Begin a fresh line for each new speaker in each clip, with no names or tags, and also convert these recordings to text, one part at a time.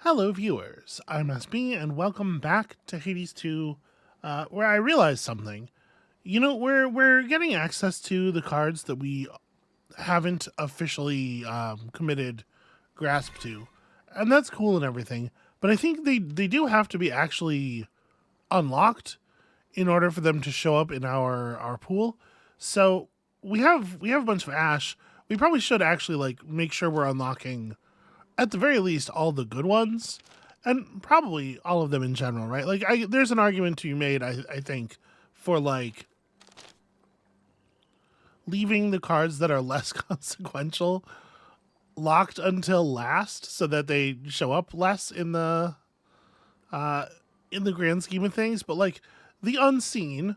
Hello, viewers. I'm SB, and welcome back to Hades 2, where I realized something. You know, we're getting access to the cards that we haven't officially committed grasp to, and that's cool and everything. But I think they do have to be actually unlocked in order for them to show up in our pool. So we have a bunch of ash. We probably should actually make sure we're unlocking at the very least all the good ones, and probably all of them in general, right? There's an argument to be made, I think, for leaving the cards that are less consequential locked until last, so that they show up less in the grand scheme of things. But the unseen,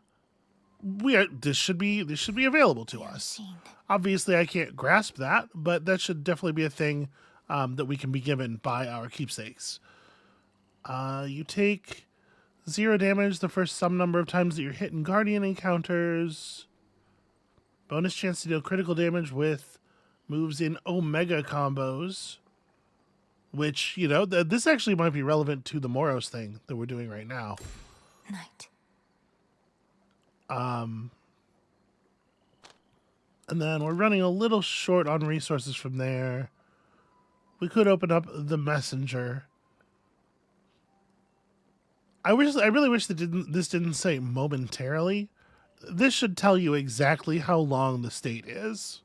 this should be available to us. Obviously, I can't grasp that, but that should definitely be a thing that we can be given by our keepsakes. You take 0 damage the first some number of times that you're hit in Guardian encounters. Bonus chance to deal critical damage with moves in Omega combos. Which, this actually might be relevant to the Moros thing that we're doing right now.
Night.
And then we're running a little short on resources from there. We could open up the messenger. I really wish that this didn't say momentarily. This should tell you exactly how long the state is.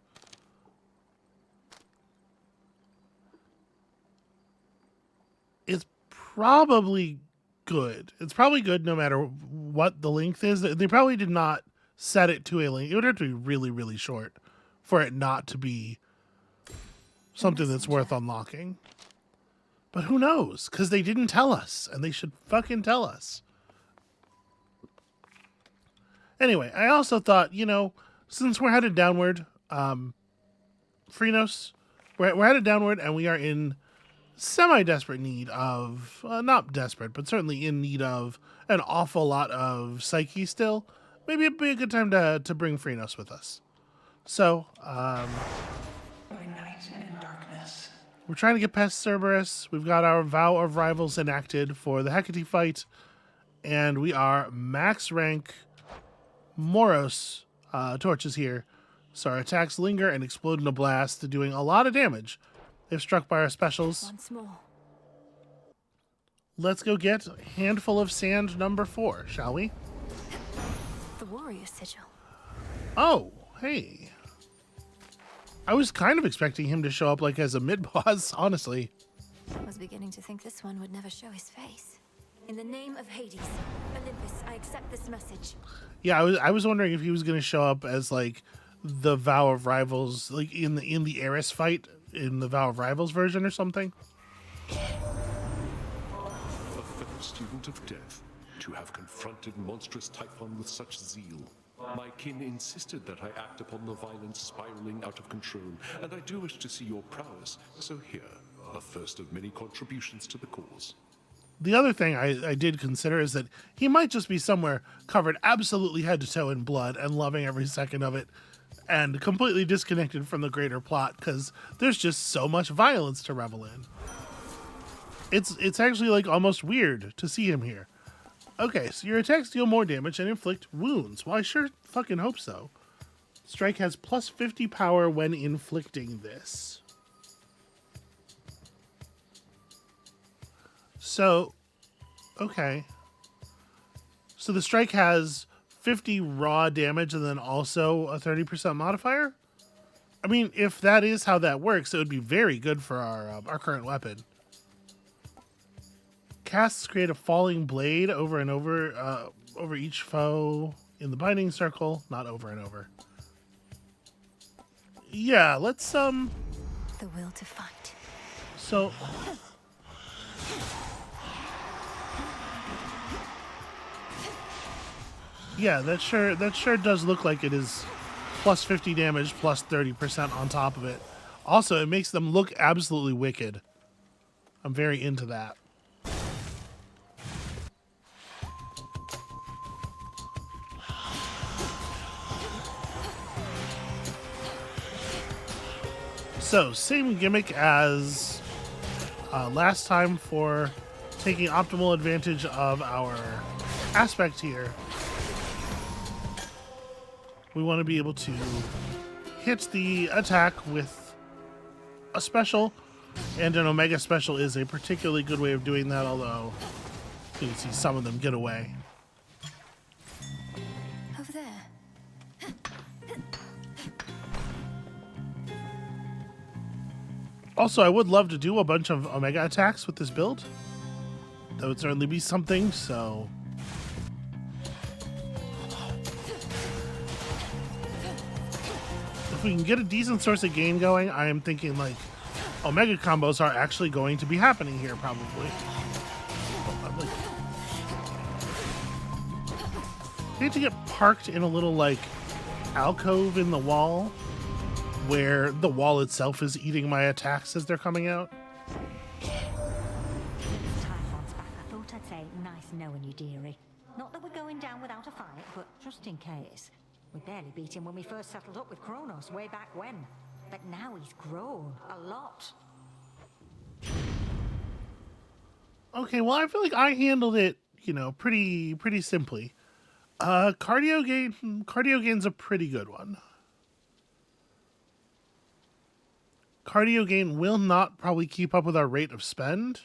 It's probably good. It's probably good no matter what the length is. They probably did not set it to a length. It would have to be really, really short for it not to be something that's worth unlocking. But who knows? Because they didn't tell us, and they should fucking tell us. Anyway, I also thought, since we're headed downward, Chronos, we're headed downward, and we are in semi-desperate need of, not desperate, but certainly in need of an awful lot of Psyche still. Maybe it'd be a good time to bring Chronos with us. So, we're trying to get past Cerberus. We've got our Vow of Rivals enacted for the Hecate fight. And we are max rank Moros torches here. So our attacks linger and explode in a blast, doing a lot of damage if struck by our specials.
Once more.
Let's go get Handful of Sand number 4, shall we?
The warrior sigil.
Oh, hey. I was kind of expecting him to show up as a mid-boss, honestly.
I was beginning to think this one would never show his face. In the name of Hades, Olympus, I accept this message.
Yeah, I was wondering if he was going to show up as the Vow of Rivals, in the Eris fight in the Vow of Rivals version or something.
A fellow student of death, to have confronted monstrous Typhon with such zeal. My kin insisted that I act upon the violence spiraling out of control, and I do wish to see your prowess, so here, a first of many contributions to the cause.
The other thing I did consider is that he might just be somewhere covered absolutely head to toe in blood and loving every second of it, and completely disconnected from the greater plot, because there's just so much violence to revel in. It's actually almost weird to see him here. Okay, so your attacks deal more damage and inflict wounds. Well, I sure fucking hope so. Strike has plus 50 power when inflicting this. So, okay. So the strike has 50 raw damage and then also a 30% modifier? I mean, if that is how that works, it would be very good for our current weapon. Casts create a falling blade over and over over each foe in the binding circle, not over and over. Yeah, let's
The will to fight.
So yeah, that sure does look like it is plus 50 damage plus 30% on top of it. Also, it makes them look absolutely wicked. I'm very into that. So, same gimmick as last time for taking optimal advantage of our aspect here. We want to be able to hit the attack with a special, and an Omega special is a particularly good way of doing that, although you can see some of them get away.
Over there.
Also, I would love to do a bunch of Omega attacks with this build. That would certainly be something, so... if we can get a decent source of gain going, I am thinking, like, Omega combos are actually going to be happening here, probably. I need to get parked in a little, like, alcove in the wall where the wall itself is eating my attacks as they're coming out.
Typhon's back. I thought I'd say nice knowing you, dearie. Not that we're going down without a fight, but just in case. We barely beat him when we first settled up with Chronos way back when. But now he's grown a lot.
Okay, well, I feel like I handled it, you know, pretty simply. Cardio gain's a pretty good one. Cardio gain will not probably keep up with our rate of spend,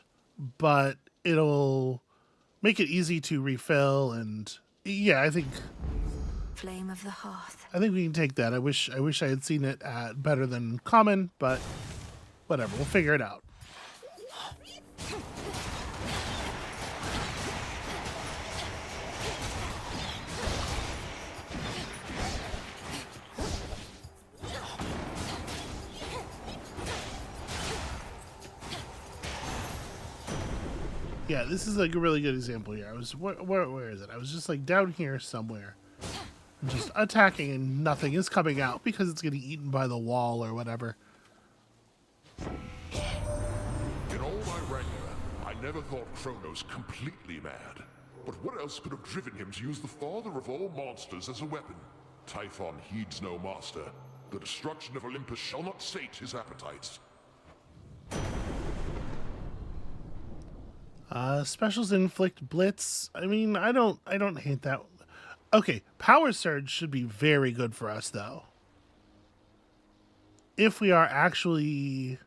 but it'll make it easy to refill, and yeah, I think
Flame of the hearth.
we can take that. I wish I had seen it at better than common, but whatever, we'll figure it out. Yeah, this is like a really good example here. I was where is it? I was just like down here somewhere, and just attacking, and nothing is coming out because it's getting eaten by the wall or whatever.
In all my wrangler, I never thought Chronos completely mad. But what else could have driven him to use the father of all monsters as a weapon? Typhon heeds no master. The destruction of Olympus shall not sate his appetites.
Specials inflict blitz. I mean, I don't hate that. Okay, power surge should be very good for us though. If we are actually,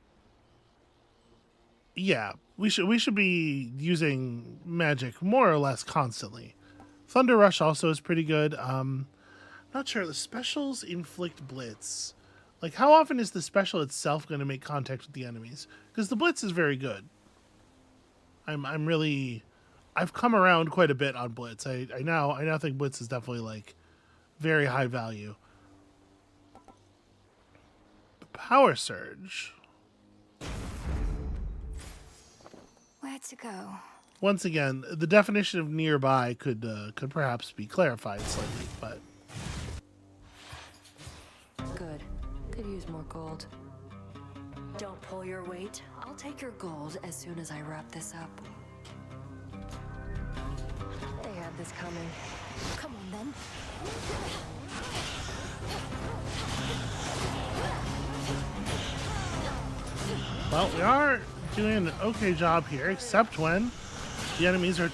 yeah, we should be using magic more or less constantly. Thunder Rush also is pretty good. Not sure. The specials inflict blitz. Like, how often is the special itself going to make contact with the enemies? Because the blitz is very good. I've come around quite a bit on blitz. I now think blitz is definitely like very high value. Power surge.
Where to go?
Once again, the definition of nearby could perhaps be clarified slightly, but
Good. Could use more gold. Don't pull your weight. I'll take your gold as soon as I wrap this up. They had this coming.
Come on then.
well, we are doing an okay job here, except when the enemies are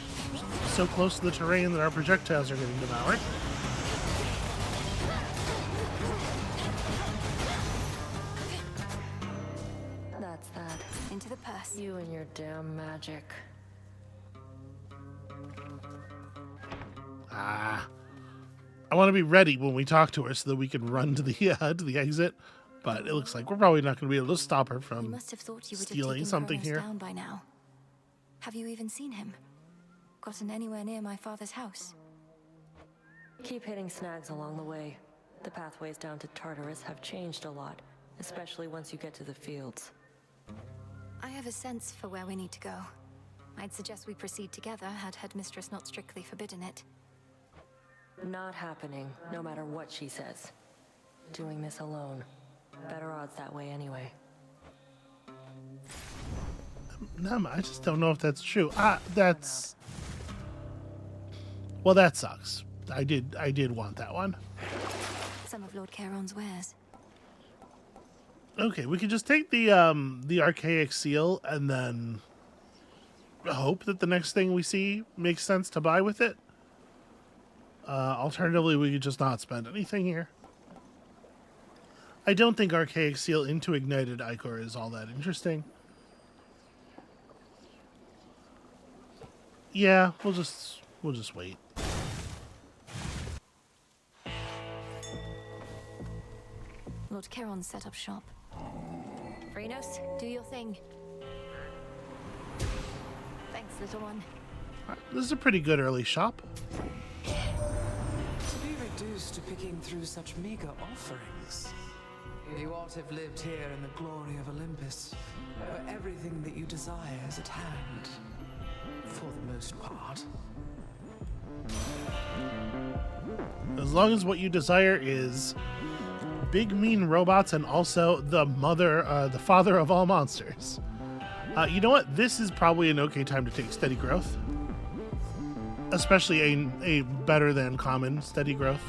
so close to the terrain that our projectiles are getting devoured.
That's that.
Into the purse.
You and your damn magic.
I want to be ready when we talk to her so that we can run to the exit. But it looks like we're probably not going to be able to stop her
You
from
must have thought you would have
stealing
taken
something
Chronos
here.
down by now. Have you even seen him? Gotten anywhere near my father's house?
Keep hitting snags along the way. The pathways down to Tartarus have changed a lot, especially once you get to the fields.
I have a sense for where we need to go. I'd suggest we proceed together had Headmistress not strictly forbidden it.
Not happening, no matter what she says. Doing this alone. Better odds that way anyway.
No, I just don't know if that's true. Well, that sucks. I did want that one.
Some of Lord Charon's wares.
Okay, we could just take the archaic seal and then hope that the next thing we see makes sense to buy with it. Alternatively, we could just not spend anything here. I don't think archaic seal into ignited ichor is all that interesting. Yeah, we'll just wait.
Lord Charon set up shop. Chronos, do your thing. Thanks, little one.
This is a pretty good early shop.
To be reduced to picking through such meager offerings. You ought to have lived here in the glory of Olympus, where everything that you desire is at hand. For the most part.
As long as what you desire is big mean robots and also the father of all monsters. You know what? This is probably an okay time to take steady growth. Especially a better than common steady growth.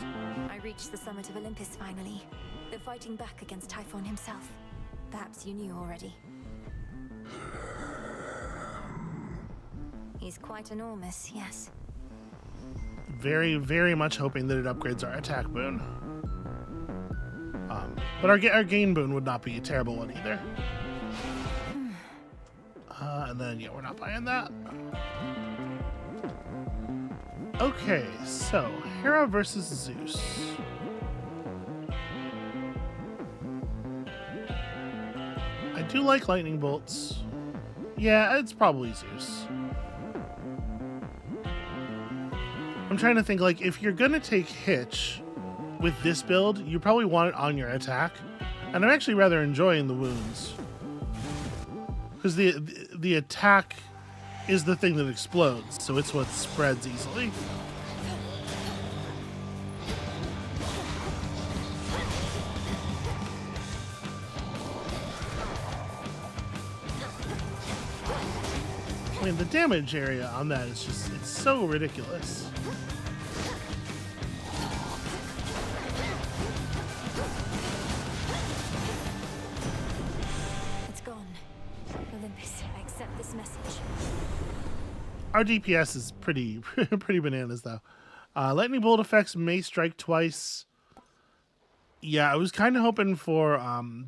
I reached the summit of Olympus finally. They're fighting back against Typhon himself. Perhaps you knew already. He's quite enormous, yes.
Very, very much hoping that it upgrades our attack boon. But our gain boon would not be a terrible one either. And then, yeah, we're not buying that. Okay, so Hera versus Zeus. I do like lightning bolts. Yeah, it's probably Zeus. I'm trying to think, like, if you're gonna take Hitch with this build, you probably want it on your attack. And I'm actually rather enjoying the wounds. Because the attack is the thing that explodes, so it's what spreads easily. I mean, the damage area on that is just, it's so ridiculous.
It's gone. Olympus, I accept this message.
Our DPS is pretty bananas, though. Lightning bolt effects may strike twice. Yeah, I was kind of hoping for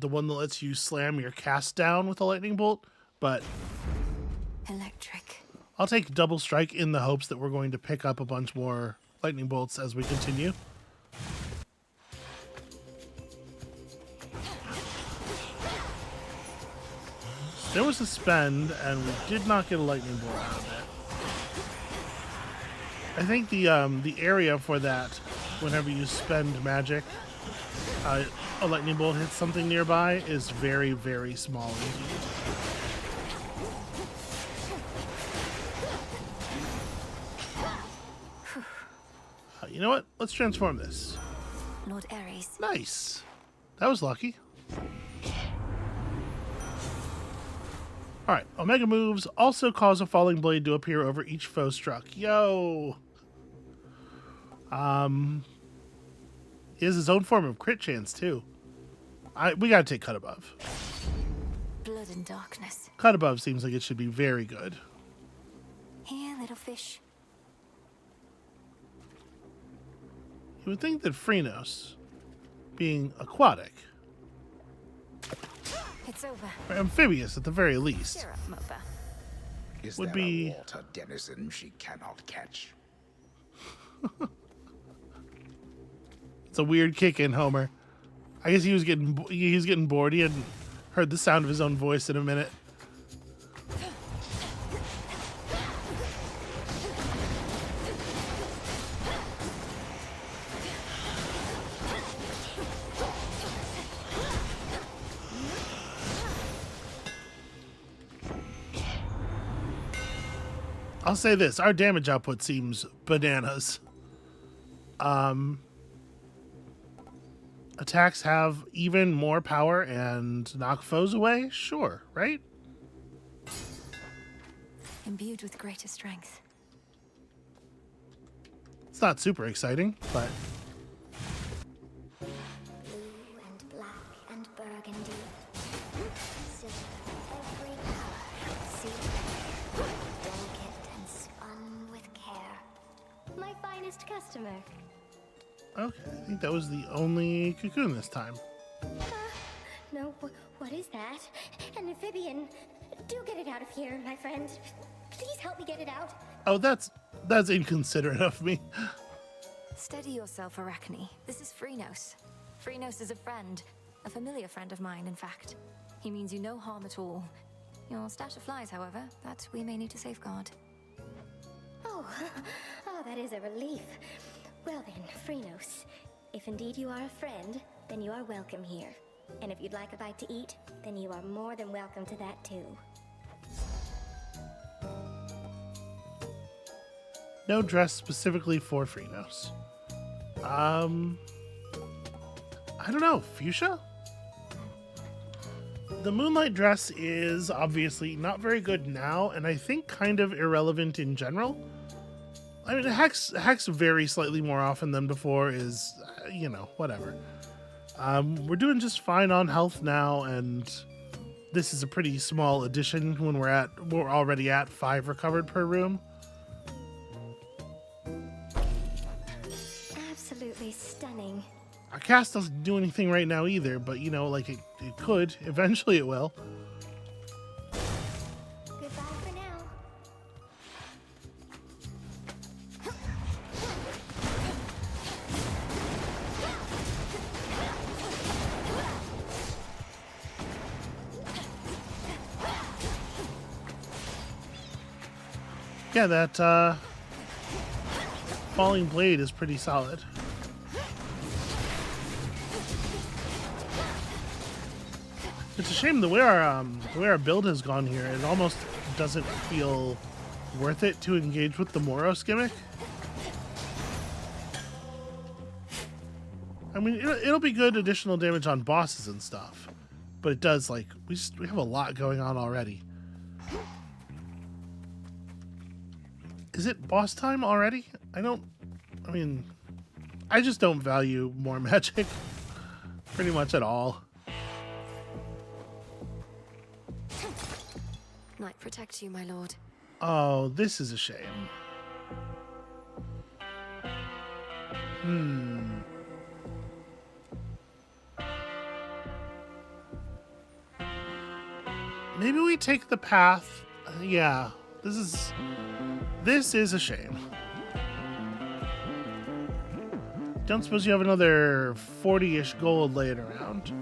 the one that lets you slam your cast down with a lightning bolt, but
Electric.
I'll take double strike in the hopes that we're going to pick up a bunch more lightning bolts as we continue. There was a spend, and we did not get a lightning bolt out of it. I think the area for that, whenever you spend magic, a lightning bolt hits something nearby, is very, very small indeed. You know what? Let's transform this.
Lord Ares.
Nice. That was lucky. Alright, Omega moves also cause a falling blade to appear over each foe struck. Yo! He has his own form of crit chance, too. We gotta take Cut Above.
Blood and darkness.
Cut Above seems like it should be very good.
Here, little fish.
You would think that Chronos, being aquatic,
It's over.
or amphibious at the very least,
Cheer up, Mofa.
Is
would
there
be-
a water denizen she cannot catch?
it's a weird kick in, Homer. I guess he was getting bored. He hadn't heard the sound of his own voice in a minute. I'll say this, our damage output seems bananas. Attacks have even more power and knock foes away? Sure, right?
Imbued with greater strength.
It's not super exciting, but
Blue and black and burgundy, customer.
Okay, I think that was the only cocoon this time.
No, what is that? An amphibian. Do get it out of here, my friend. Please help me get it out.
Oh, that's inconsiderate of me.
Steady yourself, Arachne. This is Chronos. Chronos is a friend. A familiar friend of mine, in fact. He means you no harm at all. Your stash of flies, however, that we may need to safeguard.
Oh, that is a relief. Well then, Chronos, if indeed you are a friend, then you are welcome here. And if you'd like a bite to eat, then you are more than welcome to that too.
No dress specifically for Chronos. I don't know, fuchsia? The moonlight dress is obviously not very good now, and I think kind of irrelevant in general. I mean, Hex very slightly more often than before is, you know, whatever. We're doing just fine on health now, and this is a pretty small addition when we're already at 5 recovered per room.
Absolutely stunning.
Our cast doesn't do anything right now either, but you know, like it could. Eventually it will.
Goodbye for now.
Yeah, that falling blade is pretty solid. It's a shame the way our build has gone here. It almost doesn't feel worth it to engage with the Moros gimmick. I mean, it'll be good additional damage on bosses and stuff, but it does, like, we have a lot going on already. Is it boss time already? I just don't value more magic pretty much at all.
Might protect you, my lord.
Oh, this is a shame. Maybe we take the path. Yeah, this is a shame. Don't suppose you have another 40-ish gold laying around.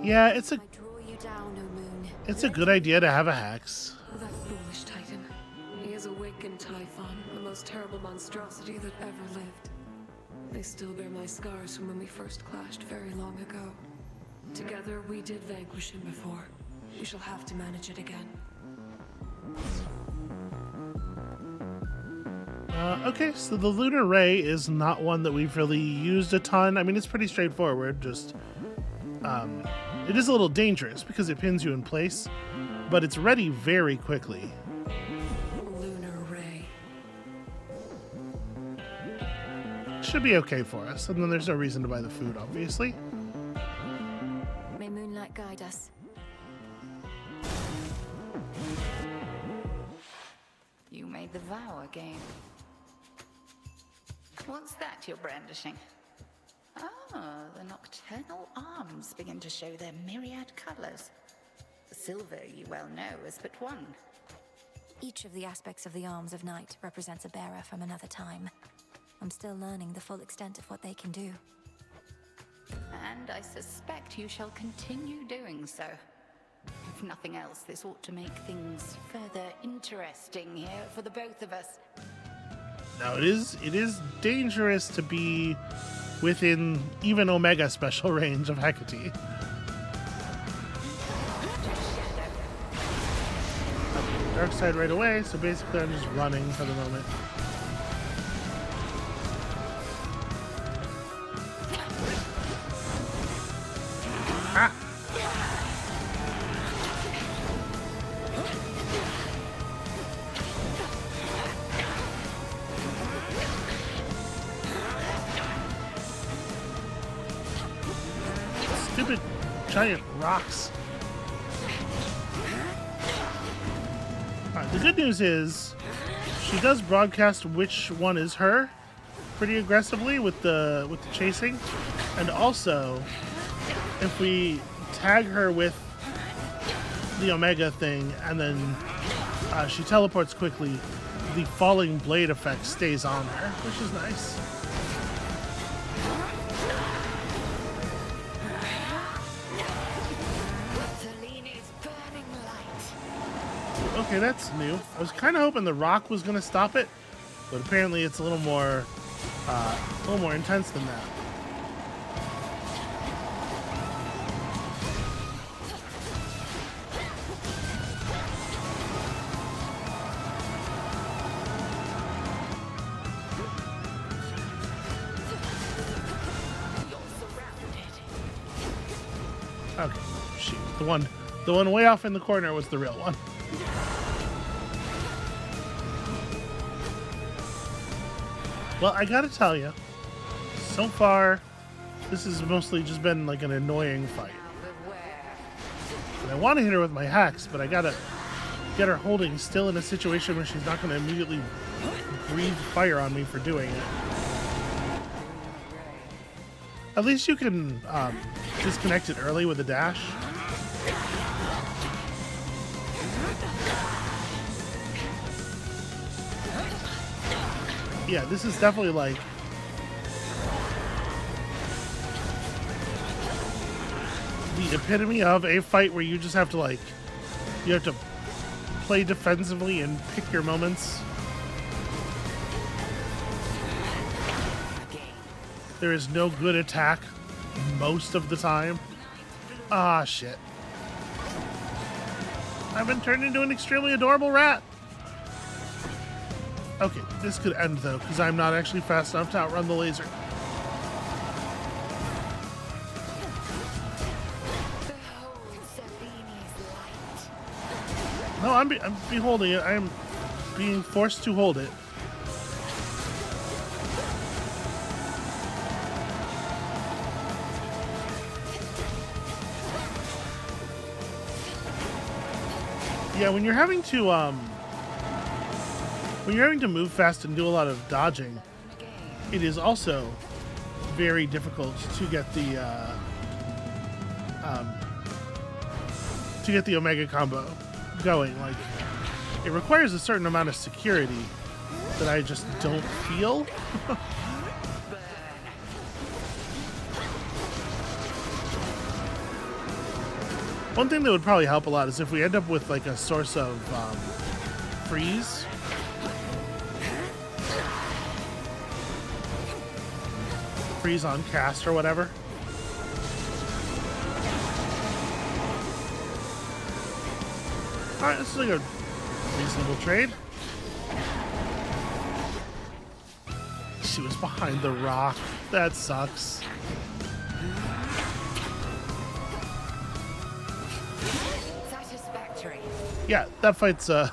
Yeah, it's a
I draw you down, O moon.
a good idea to have a hex.
That foolish titan. He has awakened Typhon, the most terrible monstrosity that ever lived. They still bear my scars from when we first clashed very long ago. Together, we did vanquish him before. We shall have to manage it again.
Okay, so the Lunar Ray is not one that we've really used a ton. I mean, it's pretty straightforward, just... it is a little dangerous because it pins you in place, but it's ready very quickly.
Lunar Ray.
Should be okay for us, and then there's no reason to buy the food, obviously.
May moonlight guide us.
You made the vow again. What's that you're brandishing? Ah, the nocturnal arms begin to show their myriad colors. Silver, you well know, is but one.
Each of the aspects of the arms of night represents a bearer from another time. I'm still learning the full extent of what they can do.
And I suspect you shall continue doing so. If nothing else, this ought to make things further interesting here for the both of us.
Now, it is dangerous to be within even Omega special range of Hecate. Dark side right away, so basically I'm just running for the moment. Ah! Stupid giant rocks. Alright, the good news is she does broadcast which one is her pretty aggressively with the chasing. And also, if we tag her with the Omega thing and then she teleports quickly, the falling blade effect stays on her, which is nice. Okay, that's new. I was kind of hoping the rock was going to stop it, but apparently it's a little more intense than that. Okay, shoot. The one way off in the corner was the real one. Well, I gotta tell you, so far, this has mostly just been like an annoying fight. And I want to hit her with my hacks, but I gotta get her holding still in a situation where she's not gonna immediately breathe fire on me for doing it. At least you can disconnect it early with a dash. Yeah, this is definitely like the epitome of a fight where you just have to you have to play defensively and pick your moments. There is no good attack most of the time. Ah, shit. I've been turned into an extremely adorable rat. Okay, this could end though, because I'm not actually fast enough to outrun the laser. No, I'm beholding it. I am being forced to hold it. Yeah, when you're having to move fast and do a lot of dodging, it is also very difficult to get the Omega combo going. Like, it requires a certain amount of security that I just don't feel. One thing that would probably help a lot is if we end up with like a source of freeze. Freeze on cast or whatever. Alright, this is like a reasonable trade. She was behind the rock. That sucks.
Satisfactory.
Yeah, that fight's a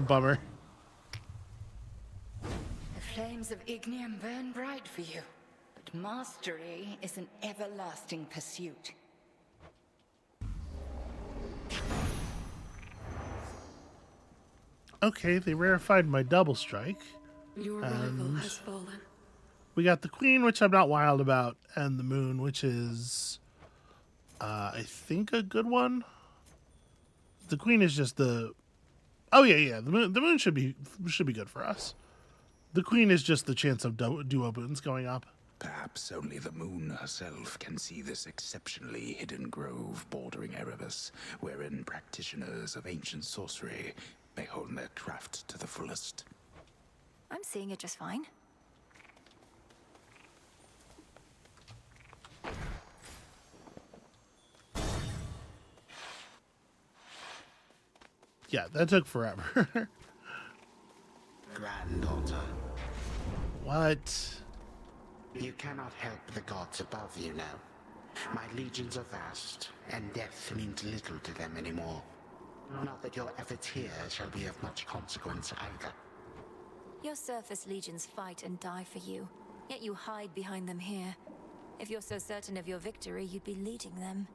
bummer.
The flames of Ignium burn bright for you, but mastery is an everlasting pursuit.
Okay, they rarefied my double strike.
Your rival has fallen.
We got the Queen, which I'm not wild about, and the Moon, which is, I think, a good one. The Queen is just the... Oh, yeah. The Moon should be good for us. The Queen is just the chance of duo boons going up.
Perhaps only the moon herself can see this exceptionally hidden grove bordering Erebus, wherein practitioners of ancient sorcery may hone their craft to the fullest.
I'm seeing it just fine.
Yeah, that took forever.
Granddaughter,
What?
you cannot help the gods above you now. My legions are vast, and death means little to them anymore. Not that your efforts here shall be of much consequence either.
Your surface legions fight and die for you, yet you hide behind them here. If you're so certain of your victory, you'd be leading them.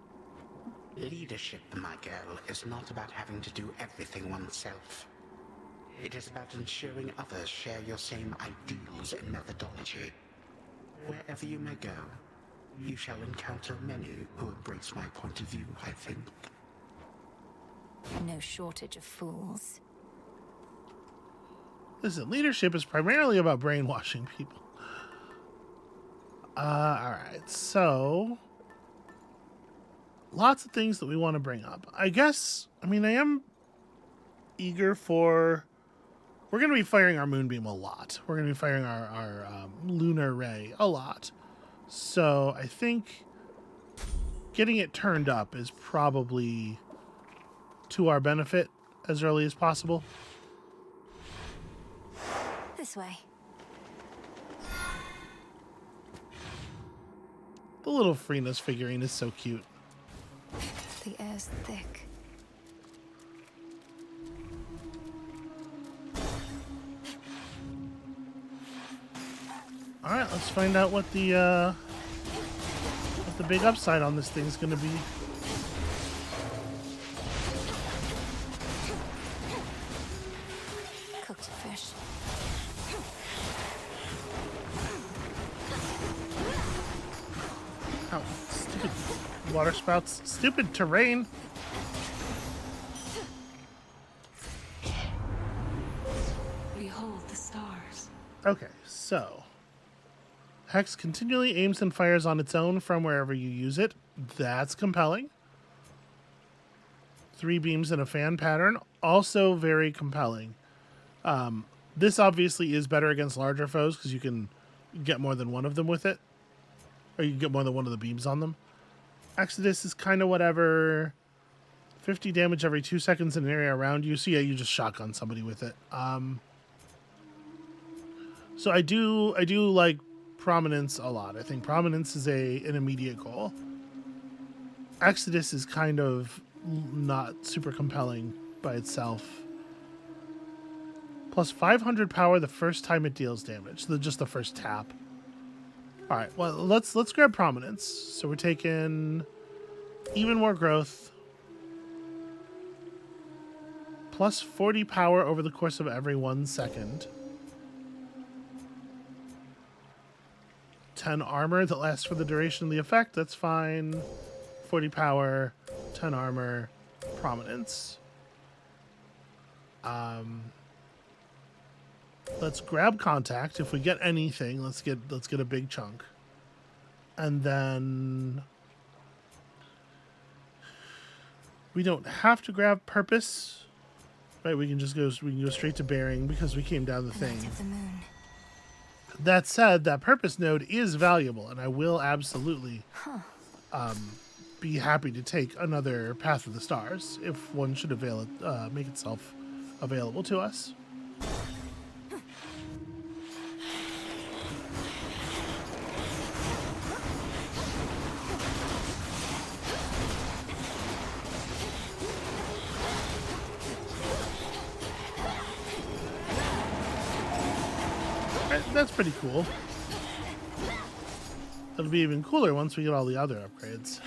Leadership, my girl, is not about having to do everything oneself. It is about ensuring others share your same ideals and methodology. Wherever you may go, you shall encounter many who embrace my point of view, I think.
No shortage of fools.
Listen, leadership is primarily about brainwashing people. Alright, so lots of things that we want to bring up. I guess, I am eager for... We're going to be firing our moonbeam a lot. We're going to be firing our lunar ray a lot. So I think getting it turned up is probably to our benefit as early as possible.
This way.
The little Freena's figurine is so cute.
The air's thick.
All right, let's find out what the big upside on this thing's going to be.
Cooked fish.
Oh, stupid water spouts. Stupid terrain.
Behold the stars.
Okay, so Hex continually aims and fires on its own from wherever you use it. That's compelling. 3 beams in a fan pattern. Also very compelling. This obviously is better against larger foes because you can get more than one of them with it. Or you can get more than one of the beams on them. Exodus is kind of whatever. 50 damage every 2 seconds in an area around you. So yeah, you just shotgun somebody with it. So I do like Prominence a lot. I think Prominence is an immediate goal. Exodus is kind of not super compelling by itself. Plus 500 power the first time it deals damage. Just the first tap. All right, well, let's grab Prominence. So we're taking even more growth. Plus 40 power over the course of every 1 second. 10 armor that lasts for the duration of the effect. That's fine. 40 power, 10 armor, Prominence. Let's grab Contact. If we get anything, let's get a big chunk. And then we don't have to grab Purpose. Right, we can go straight to Bearing because we came down the thing.
Light of the moon.
That said, that Purpose node is valuable, and I will absolutely be happy to take another Path of the Stars if one should make itself available to us. That's pretty cool. It'll be even cooler once we get all the other upgrades.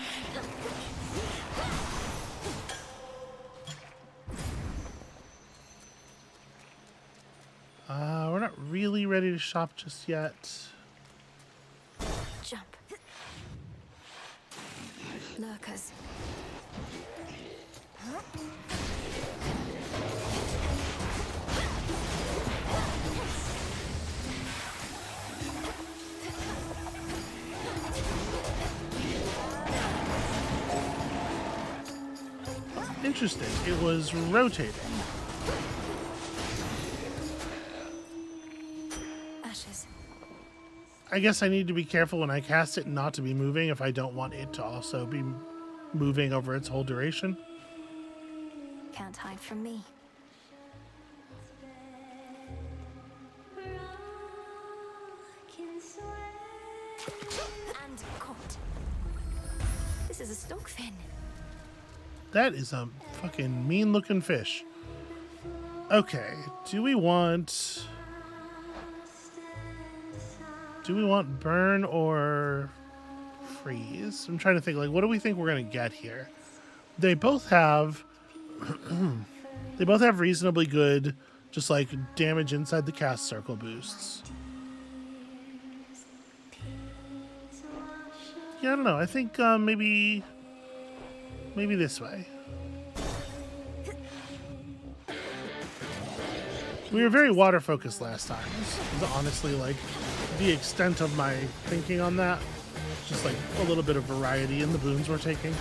We're not really ready to shop just yet.
Jump. Lurkers.
Interesting. It was rotating.
Ashes.
I guess I need to be careful when I cast it not to be moving if I don't want it to also be moving over its whole duration.
Can't hide from me. And caught. This is a stockfin.
That is a fucking mean-looking fish. Okay, do we want burn or freeze? I'm trying to think, like, what do we think we're gonna get here? they both have they both have reasonably good just like damage inside the cast circle boosts. Yeah, I don't know. I think maybe this way. We were very water focused last time. This is honestly like the extent of my thinking on that. Just like a little bit of variety in the boons we're taking.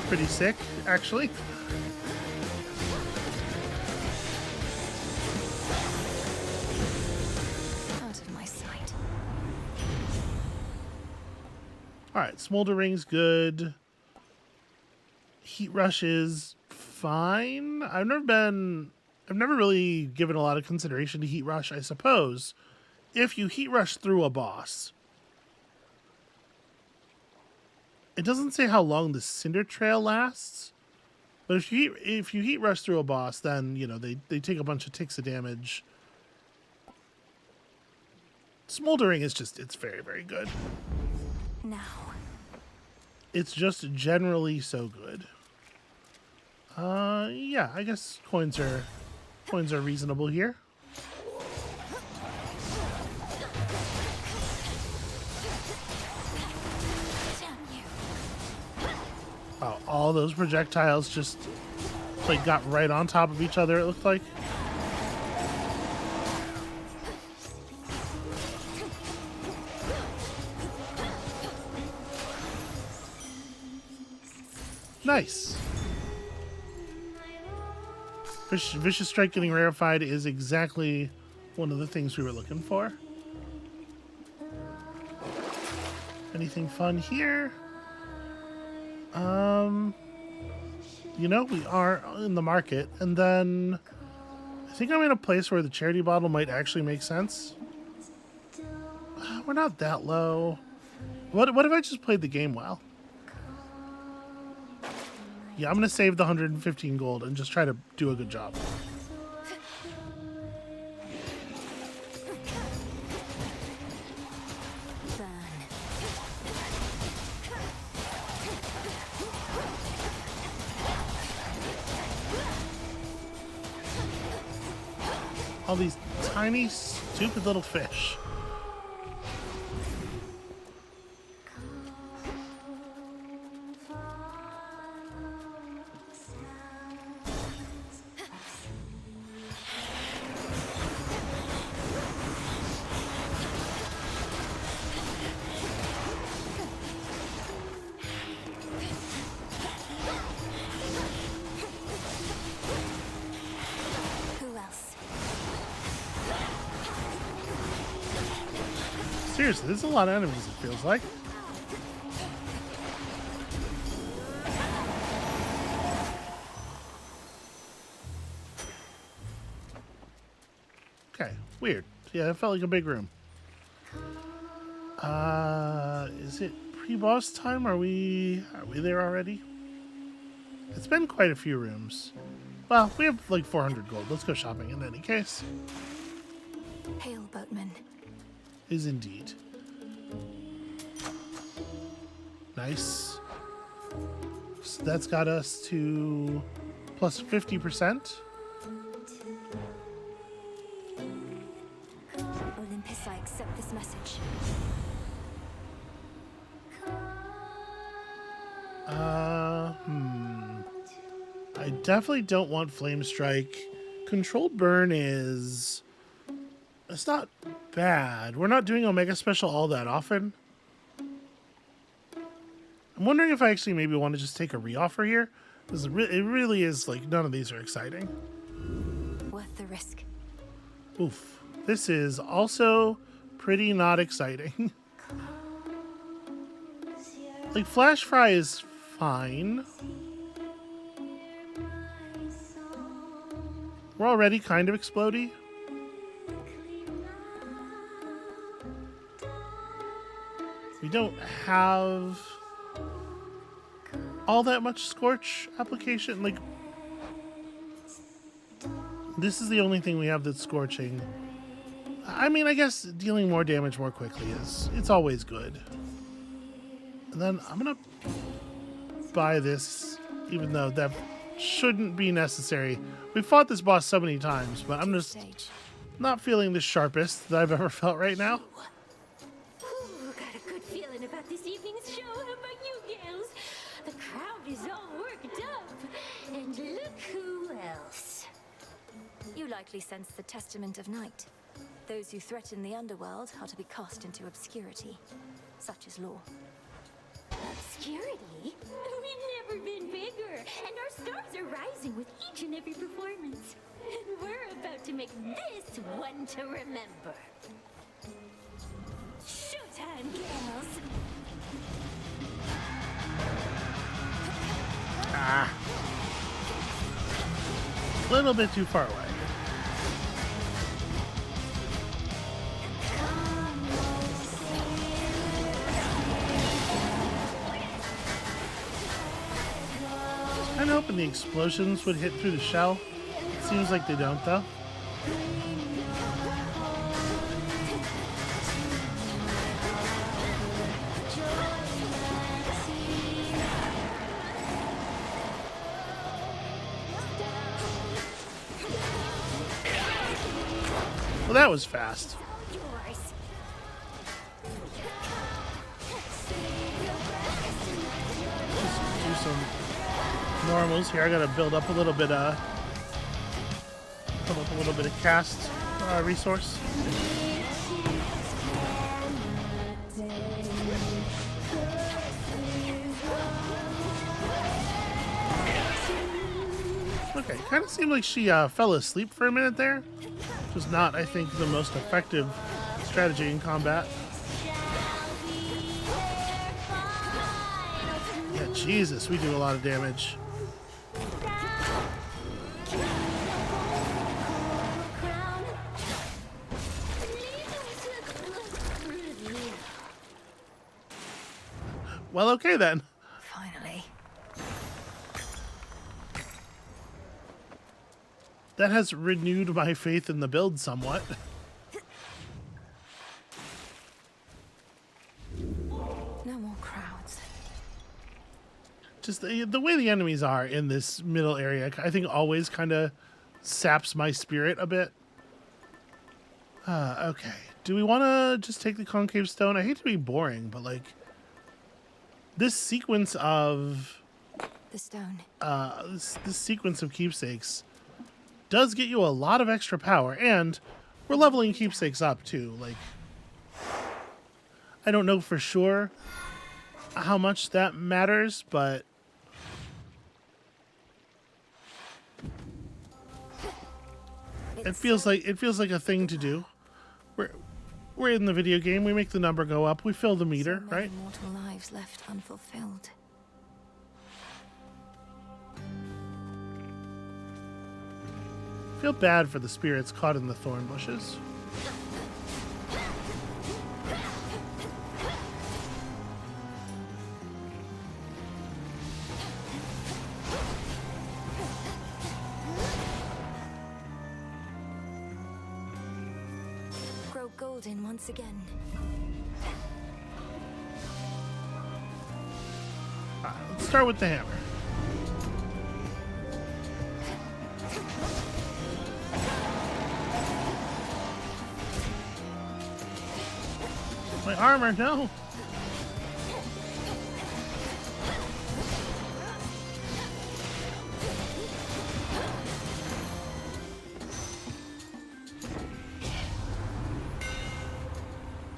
Pretty sick, actually.
Out of my sight.
Alright, Smoldering's good. Heat Rush is fine. I've never really given a lot of consideration to Heat Rush, I suppose. If you Heat Rush through a boss, it doesn't say how long the Cinder Trail lasts, but if you Heat Rush through a boss, then, you know, they take a bunch of ticks of damage. Smoldering is just, it's very, very good.
Now.
It's just generally so good. Yeah, I guess coins are reasonable here. Oh, all those projectiles just like got right on top of each other, it looked like. Nice. Vicious Strike getting rarefied is exactly one of the things we were looking for. Anything fun here? You know, we are in the market, and then I think I'm in a place where the charity bottle might actually make sense. We're not that low. What if I just played the game well? Yeah, I'm going to save the 115 gold and just try to do a good job. All these tiny, stupid little fish. Seriously, there's a lot of enemies, it feels like. Okay, weird. Yeah, it felt like a big room. Is it pre-boss time? Are we there already? It's been quite a few rooms. Well, we have like 400 gold. Let's go shopping in any case.
Hail, boatman.
Is indeed. Nice. So that's got us to plus 50%.
Olympus, I accept this message.
I definitely don't want Flame Strike. Controlled Burn is... It's not bad. We're not doing Omega Special all that often. I'm wondering if I actually maybe want to just take a re-offer here. Because it really is like none of these are exciting.
Worth the risk.
Oof. This is also pretty not exciting. Like Flash Fry is fine. We're already kind of explodey. We don't have all that much Scorch application. Like, this is the only thing we have that's scorching. I mean, I guess dealing more damage more quickly it's always good. And then I'm gonna buy this, even though that shouldn't be necessary. We've fought this boss so many times, but I'm just not feeling the sharpest that I've ever felt right now.
Ooh, got a good feeling about this evening's show. How about you, gals? The crowd is all worked up. And look who else.
You likely sense the testament of night. Those who threaten the underworld are to be cast into obscurity. Such is law.
Obscurity? We've never been bigger. And our stars are rising with each and every performance. And we're about to make this one to remember. Showtime, gals!
Ah. A little bit too far away. I'm hoping the explosions would hit through the shell. Seems like they don't, though. Well, that was fast. Just do some normals here. I gotta build up a little bit of cast resource. Okay, kind of seemed like she fell asleep for a minute there, which was not, I think, the most effective strategy in combat. Yeah, Jesus, we do a lot of damage. Well, okay then.
Finally.
That has renewed my faith in the build somewhat.
No more crowds.
Just the way the enemies are in this middle area, I think always kind of saps my spirit a bit. Okay. Do we want to just take the concave stone? I hate to be boring, but like this sequence of
The stone.
this sequence of keepsakes does get you a lot of extra power, and we're leveling keepsakes up too. Like, I don't know for sure how much that matters, but it feels like a thing to do. We're in the video game. We make the number go up. We fill the meter,
so many
right?
mortal lives left unfulfilled.
Feel bad for the spirits caught in the thorn bushes.
Grow golden once again.
Alright, let's start with the hammer. My armor, no!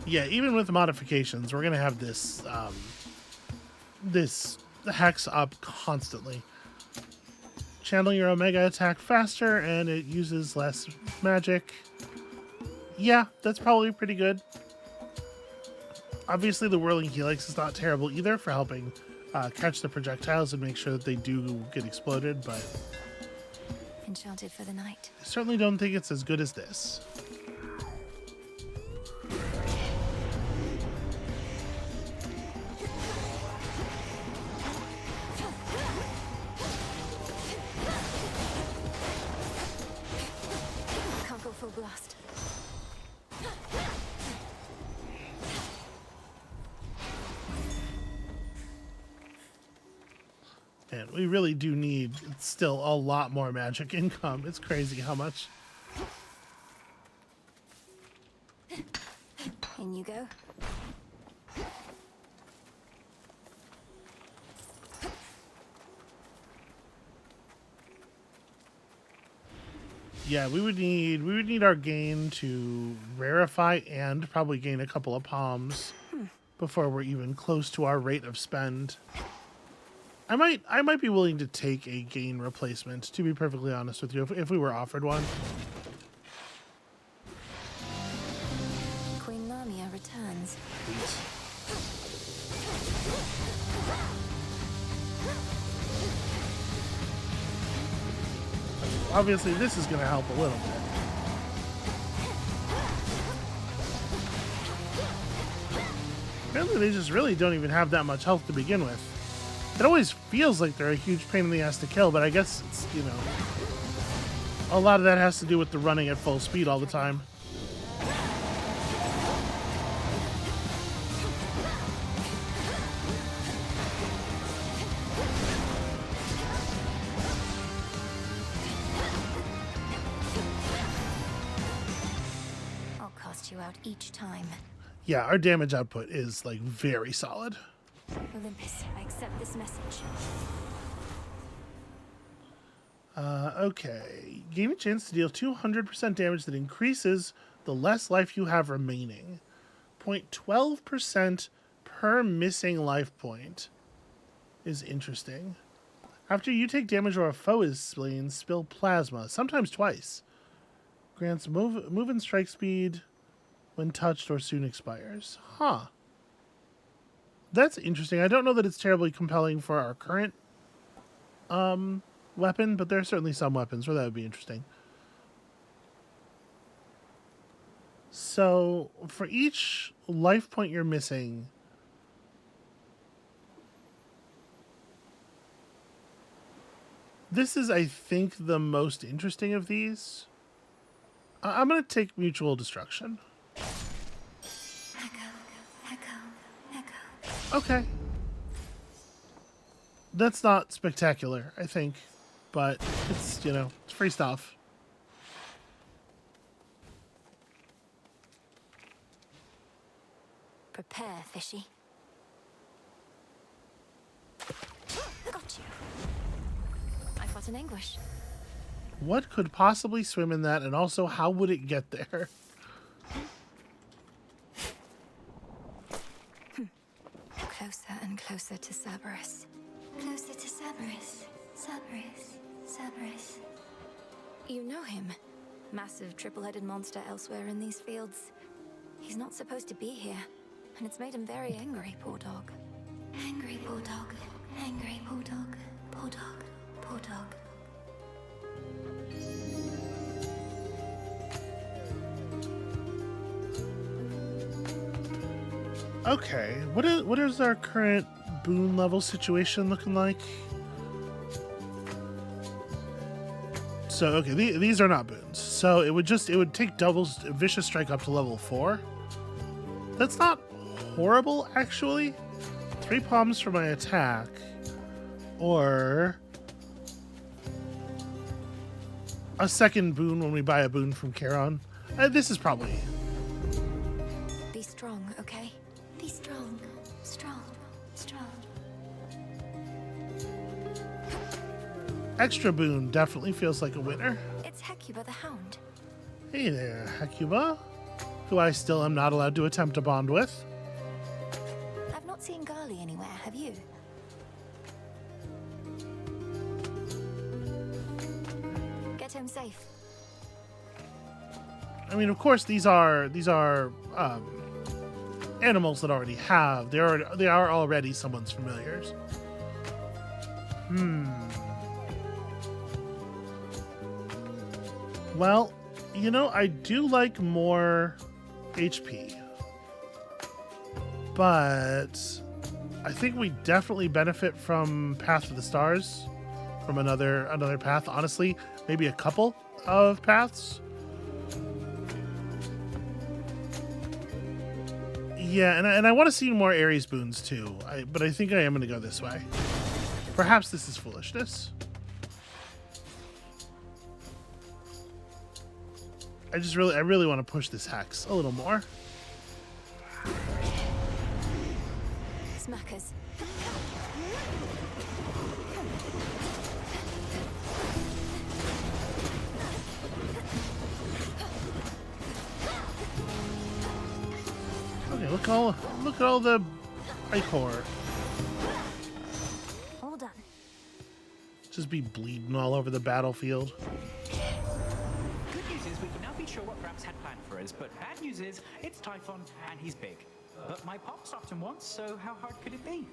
Yeah, even with modifications, we're gonna have this this hex up constantly. Channel your Omega attack faster, and it uses less magic. Yeah, that's probably pretty good. Obviously, the whirling helix is not terrible either for helping catch the projectiles and make sure that they do get exploded, but
Enchanted for the night.
I certainly don't think it's as good as this.
Can't go full blast.
We really do need still a lot more magic income. It's crazy how much.
In you go.
Yeah, we would need our gain to rarify and probably gain a couple of palms before we're even close to our rate of spend. I might be willing to take a gain replacement, to be perfectly honest with you, if we were offered one.
Queen Lamia returns.
Obviously, this is going to help a little bit. Apparently, they just really don't even have that much health to begin with. It always feels like they're a huge pain in the ass to kill, but I guess it's, you know, a lot of that has to do with the running at full speed all the time.
I'll cast you out each time.
Yeah, our damage output is, like, very solid.
Olympus, I accept this message.
Okay. Gain a chance to deal 200% damage that increases the less life you have remaining. 0.12% per missing life point is interesting. After you take damage or a foe is slain, spill plasma, sometimes twice. Grants move and strike speed when touched or soon expires. Huh. That's interesting. I don't know that it's terribly compelling for our current weapon, but there are certainly some weapons where that would be interesting. So, for each life point you're missing, this is, I think, the most interesting of these. I'm going to take Mutual Destruction. Okay. That's not spectacular, I think, but it's, you know, it's free stuff.
Prepare, fishy. Got you. I've got an anguish.
What could possibly swim in that, and also how would it get there?
Closer and closer to Cerberus.
Closer to Cerberus. Cerberus. Cerberus.
You know him. Massive triple-headed monster elsewhere in these fields. He's not supposed to be here, and it's made him very angry, poor dog.
Angry poor dog. Angry poor dog. Poor dog. Poor dog.
Okay, what is our current boon level situation looking like? So, okay, these are not boons. So it would take doubles Vicious Strike up to level 4. That's not horrible, actually. 3 palms for my attack. Or a second boon when we buy a boon from Charon. This is probably...
Be strong, okay?
Be strong. Strong. Strong.
Extra boon definitely feels like a winner.
It's Hecuba the Hound.
Hey there, Hecuba, who I still am not allowed to attempt to bond with.
I've not seen Garly anywhere, have you? Get him safe.
I mean, of course, these are animals that already have. They are already someone's familiars. Well, you know, I do like more HP, but I think we definitely benefit from Path to the Stars, from another path. Honestly, maybe a couple of paths. Yeah, and I want to see more Ares boons too. But I think I am going to go this way. Perhaps this is foolishness. I really want to push this hex a little more.
Smackers.
Okay, look at all the ichor.
All done.
Just be bleeding all over the battlefield.
Good news is we can now be sure what Gramps had planned for us, but bad news is it's Typhon and he's big. But my pop stopped him once, so how hard could it be?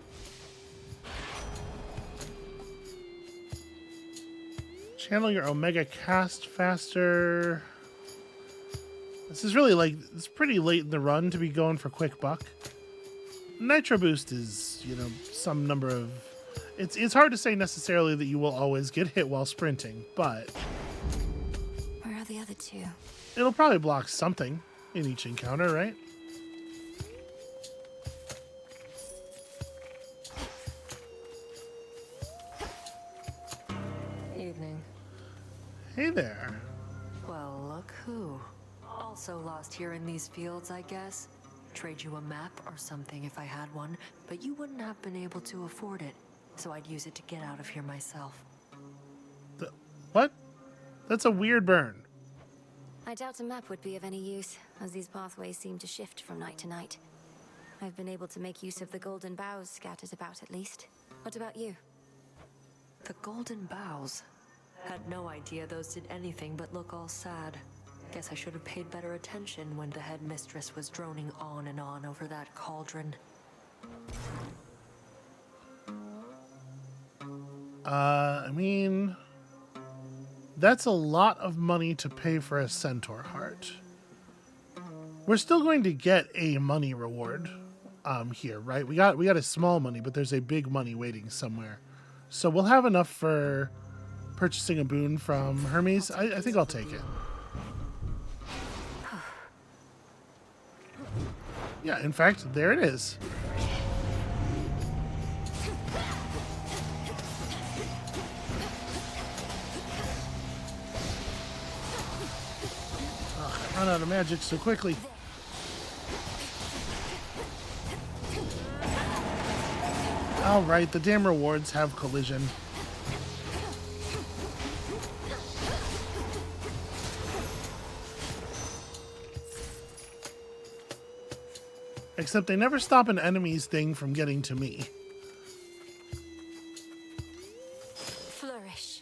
Channel your Omega cast faster. This is really like, it's pretty late in the run to be going for quick buck. Nitro Boost is, you know, some number of... It's hard to say necessarily that you will always get hit while sprinting, but...
Where are the other two?
It'll probably block something in each encounter, right?
Evening.
Hey there.
Well, look who. Also lost here in these fields, I guess. Trade you a map or something if I had one, but you wouldn't have been able to afford it, so I'd use it to get out of here myself.
What? That's a weird burn.
I doubt a map would be of any use, as these pathways seem to shift from night to night. I've been able to make use of the golden boughs scattered about at least. What about you?
The golden boughs. Had no idea those did anything but look all sad. Guess I should have paid better attention when the headmistress was droning on and on over that cauldron.
I mean... That's a lot of money to pay for a centaur heart. We're still going to get a money reward here, right? We got a small money, but there's a big money waiting somewhere. So we'll have enough for purchasing a boon from Hermes. I think I'll take it. Yeah, in fact, there it is. Run out of magic so quickly. All right, the damn rewards have collision. Except they never stop an enemy's thing from getting to me.
Flourish.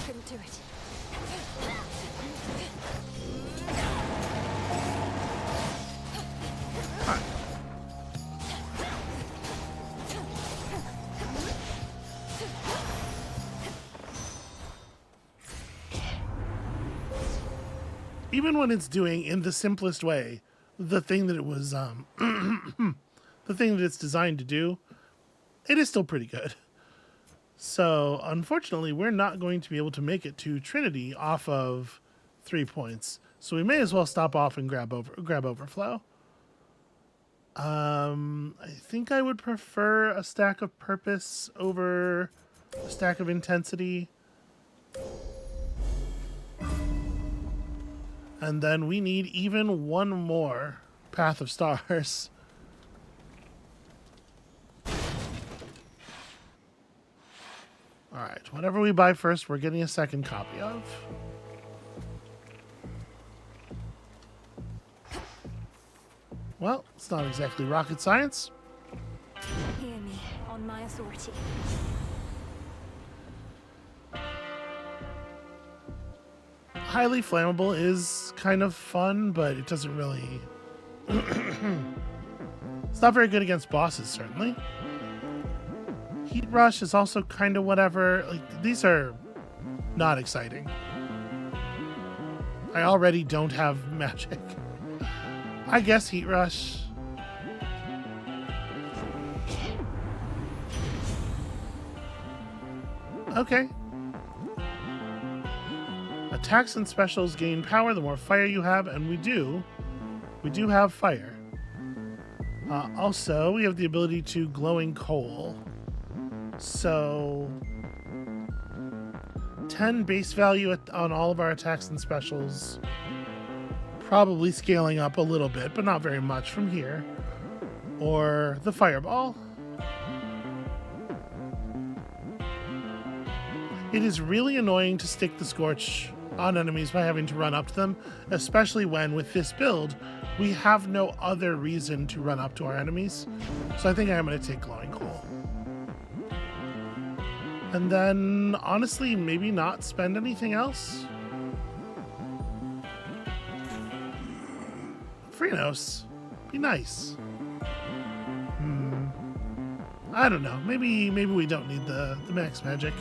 Couldn't do it.
Even when it's doing, in the simplest way, the thing that it was, the thing that it's designed to do, it is still pretty good. So, unfortunately, we're not going to be able to make it to Trinity off of 3 points. So we may as well stop off and grab Overflow. I think I would prefer a stack of Purpose over a stack of Intensity. And then we need even one more Path of Stars. Alright, whatever we buy first, we're getting a second copy of. Well, it's not exactly rocket science.
Hear me, on my authority.
Highly flammable is kind of fun, but it doesn't really... It's not very good against bosses, certainly. Heat Rush is also kind of whatever. Like, these are not exciting. I already don't have magic. I guess Heat Rush. Okay. Attacks and specials gain power the more fire you have, and we do. We do have fire. Also, we have the ability to glowing coal. So 10 base value on all of our attacks and specials. Probably scaling up a little bit, but not very much from here. Or the fireball. It is really annoying to stick the Scorch on enemies by having to run up to them, especially when, with this build, we have no other reason to run up to our enemies. So I think I'm going to take Glowing Coal. And then, honestly, maybe not spend anything else? Chronos. Be nice. I don't know. Maybe we don't need the max magic.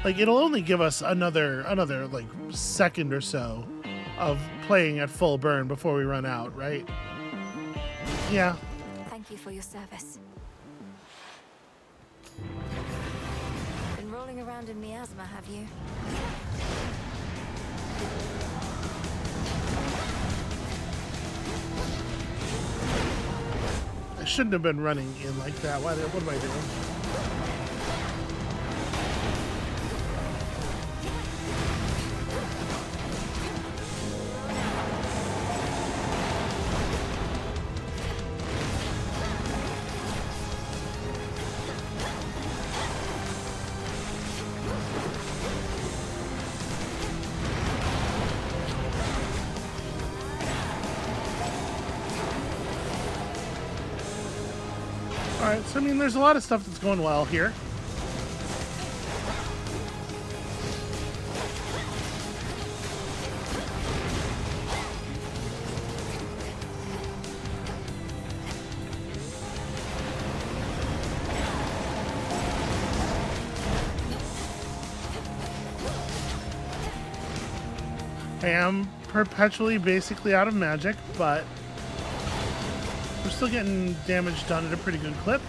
Like, it'll only give us another like second or so of playing at full burn before we run out, right? Yeah.
Thank you for your service. Been rolling around in miasma, have you?
I shouldn't have been running in like that. What am I doing? Alright, so I mean, there's a lot of stuff that's going well here. I am perpetually basically out of magic, but we're still getting damage done at a pretty good clip.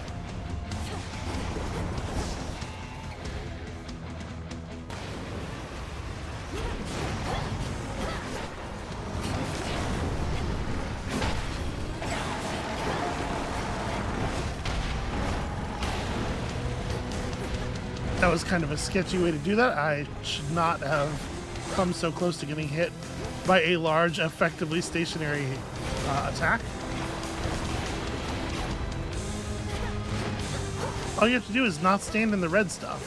That was kind of a sketchy way to do that. I should not have come so close to getting hit by a large, effectively stationary attack. All you have to do is not stand in the red stuff.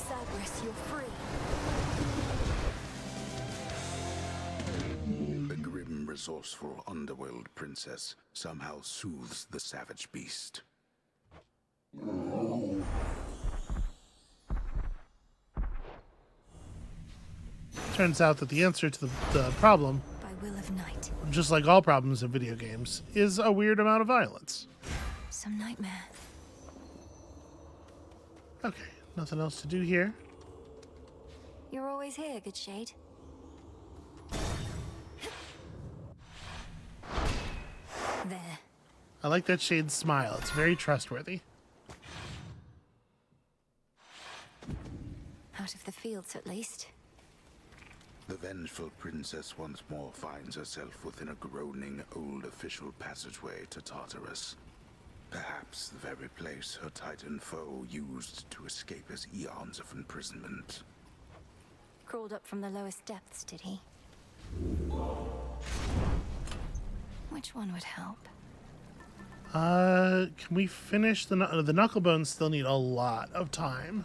Cerberus, you're free.
The grim, resourceful Underworld princess somehow soothes the savage beast.
Turns out that the answer to the problem,
By will of night.
just like all problems in video games, is a weird amount of violence.
Some nightmare.
Okay, nothing else to do here.
You're always here, good shade. There.
I like that Shade's smile. It's very trustworthy.
Out of the fields, at least.
The vengeful princess once more finds herself within a groaning old official passageway to Tartarus. Perhaps the very place her titan foe used to escape his eons of imprisonment.
Crawled up from the lowest depths, did he? Which one would help?
Can we finish the knucklebones? Still need a lot of time.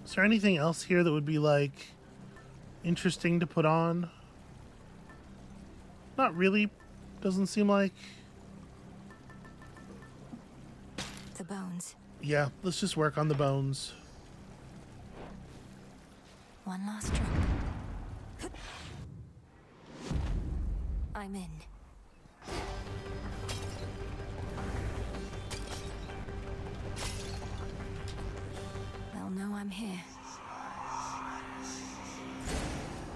Is there anything else here that would be, like, interesting to put on? Not really. Doesn't seem like.
The bones.
Yeah, let's just work on the bones.
One last drop. I'm in. They'll know I'm here.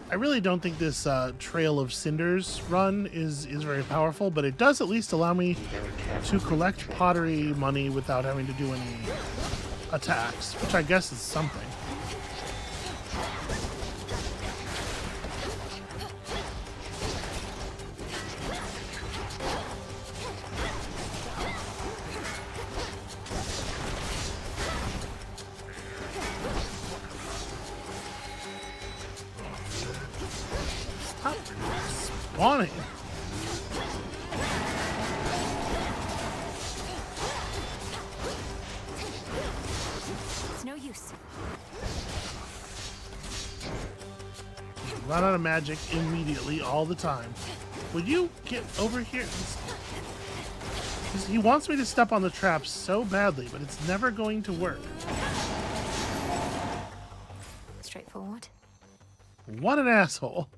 I really don't think this Trail of Cinders run is very powerful, but it does at least allow me to collect pottery money without having to do any attacks, which I guess is something. Spawning.
It's no use.
Run out of magic immediately all the time. Would you get over here? He wants me to step on the traps so badly, but it's never going to work.
Straightforward.
What an asshole.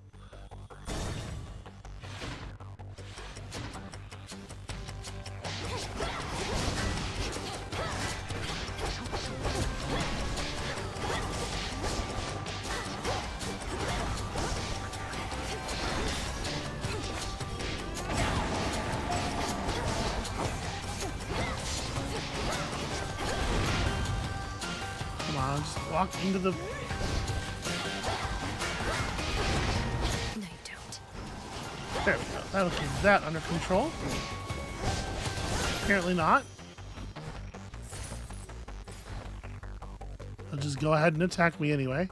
Come on, just walk into the...
No, you don't.
There we go. That'll keep that under control. Apparently not. He'll just go ahead and attack me anyway.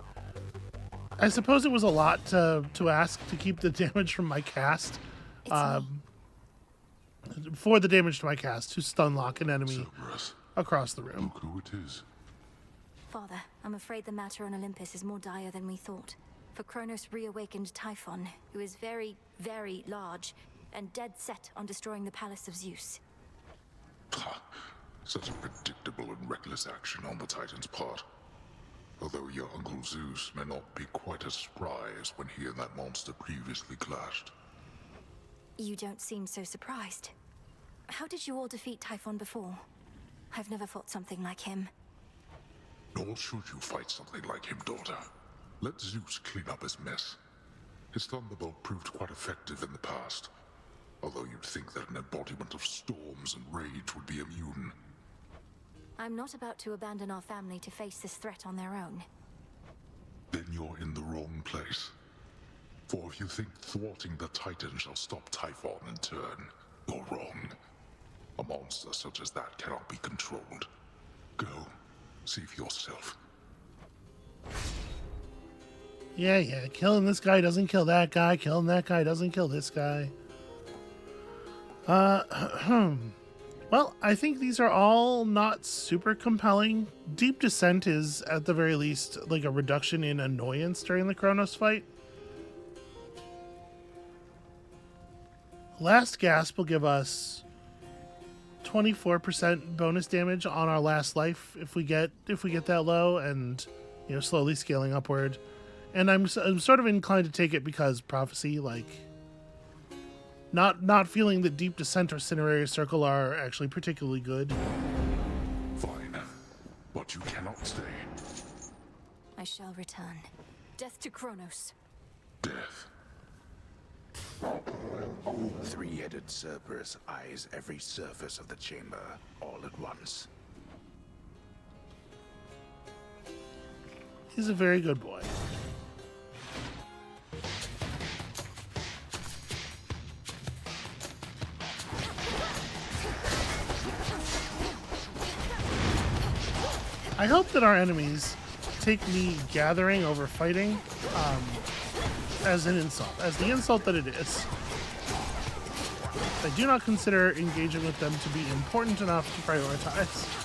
I suppose it was a lot to ask to keep the damage from my cast. For the damage to my cast, to stun lock an enemy across the room.
Look who it is.
Father, I'm afraid the matter on Olympus is more dire than we thought. For Chronos reawakened Typhon, who is very, very large, and dead set on destroying the palace of Zeus.
Such a predictable and reckless action on the Titan's part. Although your Uncle Zeus may not be quite as spry as when he and that monster previously clashed.
You don't seem so surprised. How did you all defeat Typhon before? I've never fought something like him.
Nor should you fight something like him, daughter. Let Zeus clean up his mess. His thunderbolt proved quite effective in the past, although you'd think that an embodiment of storms and rage would be immune.
I'm not about to abandon our family to face this threat on their own.
Then you're in the wrong place. For if you think thwarting the Titan shall stop Typhon in turn, you're wrong. A monster such as that cannot be controlled. Go, save yourself.
Yeah, killing this guy doesn't kill that guy. Killing that guy doesn't kill this guy. Well, I think these are all not super compelling. Deep Descent is, at the very least, like a reduction in annoyance during the Chronos fight. Last Gasp will give us 24% bonus damage on our last life if we get that low, and slowly scaling upward. And I'm sort of inclined to take it because Prophecy, like, not feeling that Deep Descent or Cinerary Circle are actually particularly good.
Fine, but you cannot stay.
I shall return. Death to Chronos.
Death. Three-headed Cerberus eyes every surface of the chamber all at once.
He's a very good boy. I hope that our enemies take me gathering over fighting as an insult, as the insult that it is. I do not consider engaging with them to be important enough to prioritize.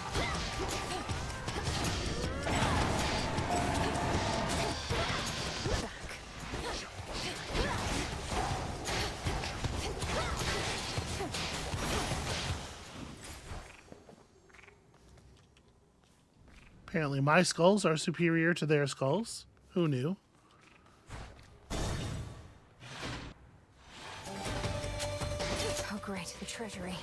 Apparently my skulls are superior to their skulls. Who knew?
Oh great, the treasury.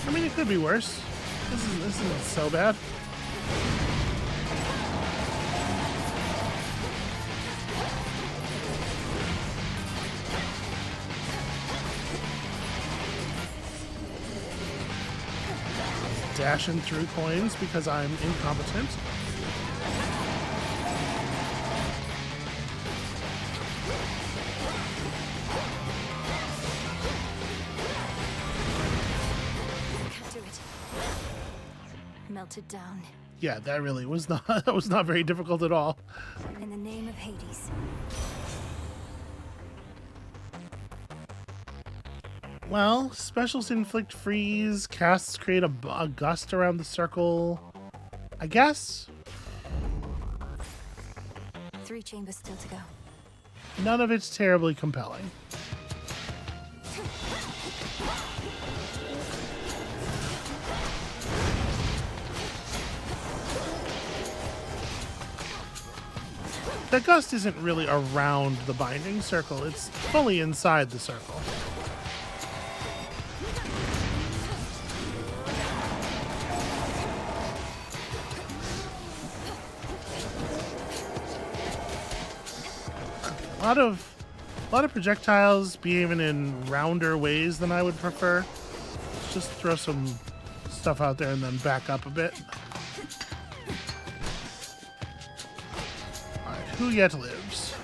I mean, it could be worse. This isn't so bad. Dashing through coins because I'm incompetent.
Can't do it. Melted down.
Yeah, that really was not that was not very difficult at all.
In the name of Hades.
Well, specials inflict freeze, casts create a gust around the circle. I guess
3 chambers still to go.
none of it's terribly compelling. The gust isn't really around the binding circle, it's fully inside the circle. A lot of projectiles behaving in rounder ways than I would prefer. Let's just throw some stuff out there and then back up a bit. Alright, who yet lives?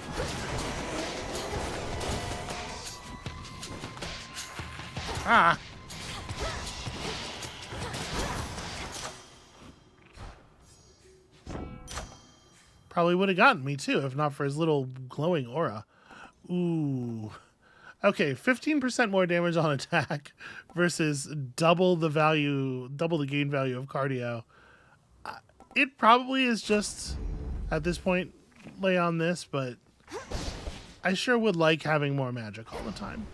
Ah! Probably would have gotten me too, if not for his little glowing aura. Ooh. Okay, 15% more damage on attack versus double the gain value of cardio. It probably is just, at this point, lay on this, but I sure would like having more magic all the time.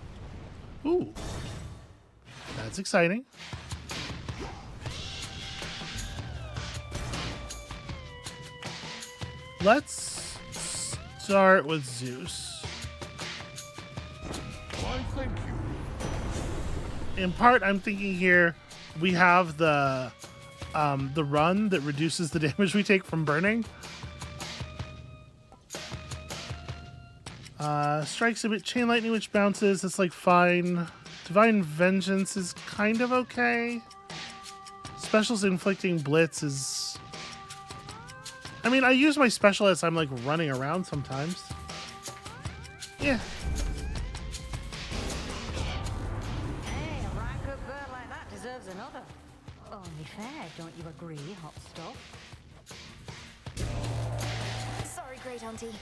Ooh. That's exciting. Let's start with Zeus.
Why, thank you.
In part, I'm thinking here we have the run that reduces the damage we take from burning. Strikes a bit chain lightning, which bounces. It's like fine. Divine Vengeance is kind of okay. Specials inflicting blitz is. I mean, I use my special as I'm like running around sometimes. Yeah.
Hey, a rank up girl like that deserves another. Only fair, don't you agree, hot stuff?
Sorry, Great Auntie.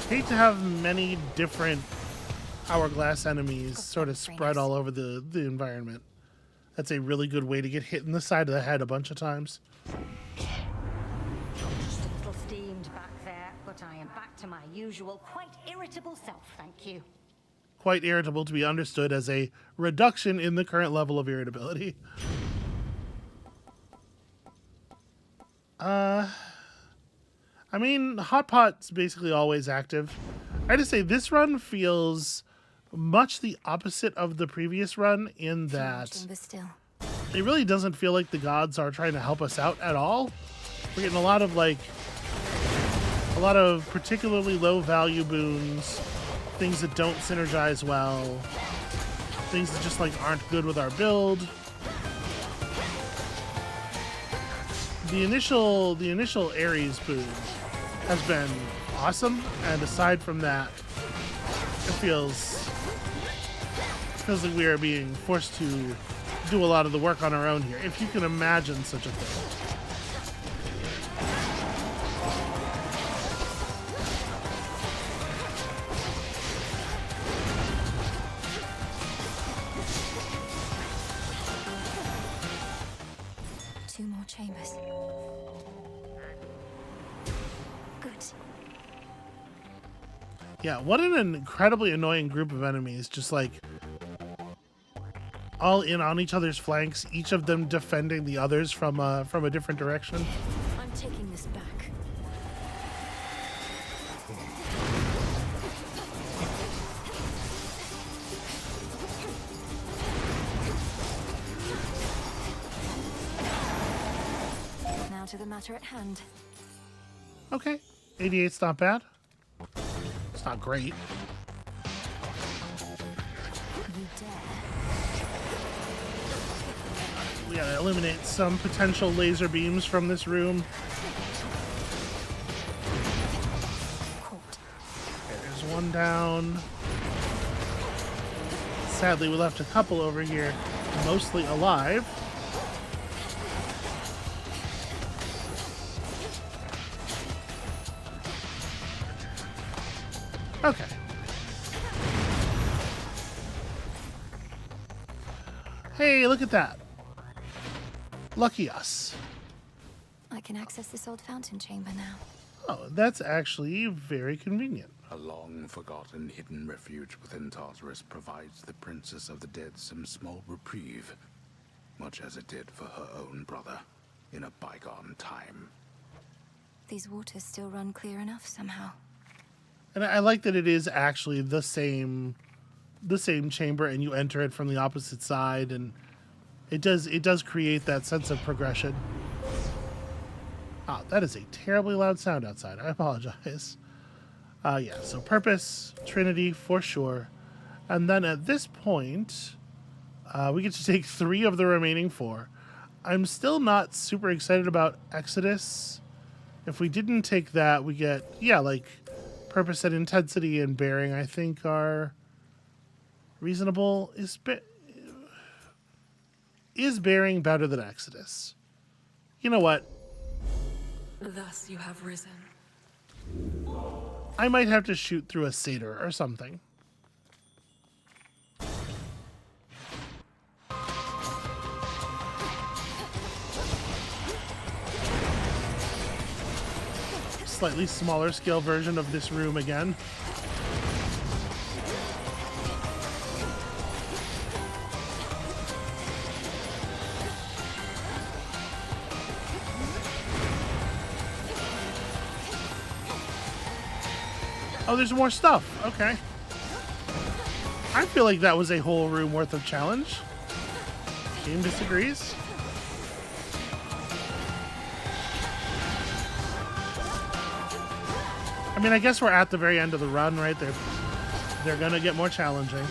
Hate to have many different hourglass enemies sort of spread all over the environment. That's a really good way to get hit in the side of the head a bunch of times.
Just a little steamed back there, but I am back to my usual, quite irritable self, thank you.
Quite irritable to be understood as a reduction in the current level of irritability. I mean, Hot Pot's basically always active. I just say this run feels much the opposite of the previous run in that it really doesn't feel like the gods are trying to help us out at all. We're getting a lot of particularly low value boons, things that don't synergize well, things that just like aren't good with our build. The initial Ares boon has been awesome, and aside from that, it feels like we are being forced to do a lot of the work on our own here, if you can imagine such a thing.
Two more chambers. Good.
Yeah, what an incredibly annoying group of enemies, just like all in on each other's flanks, each of them defending the others from a different direction.
I'm taking this back. Now to the matter at hand.
Okay, 88's not bad. It's not great.
You dare.
We gotta eliminate some potential laser beams from this room. There's one down. Sadly, we left a couple over here, mostly alive. Okay. Hey, look at that. Lucky us.
I can access this old fountain chamber now.
Oh, that's actually very convenient.
A long-forgotten hidden refuge within Tartarus provides the Princess of the Dead some small reprieve, much as it did for her own brother in a bygone time.
These waters still run clear enough somehow.
And I like that it is actually the same chamber, and you enter it from the opposite side, and it does create that sense of progression. Ah, that is a terribly loud sound outside. I apologize. Yeah, so purpose, Trinity for sure. And then at this point, we get to take 3 of the remaining 4. I'm still not super excited about Exodus. If we didn't take that, we get, yeah, like purpose and intensity and bearing, I think, are reasonable. Is bearing better than Exodus? You know what?
Thus you have risen.
I might have to shoot through a satyr or something. Slightly smaller scale version of this room again. Oh, there's more stuff. Okay. I feel like that was a whole room worth of challenge. Game disagrees. I mean, I guess we're at the very end of the run, right? They're gonna get more challenging.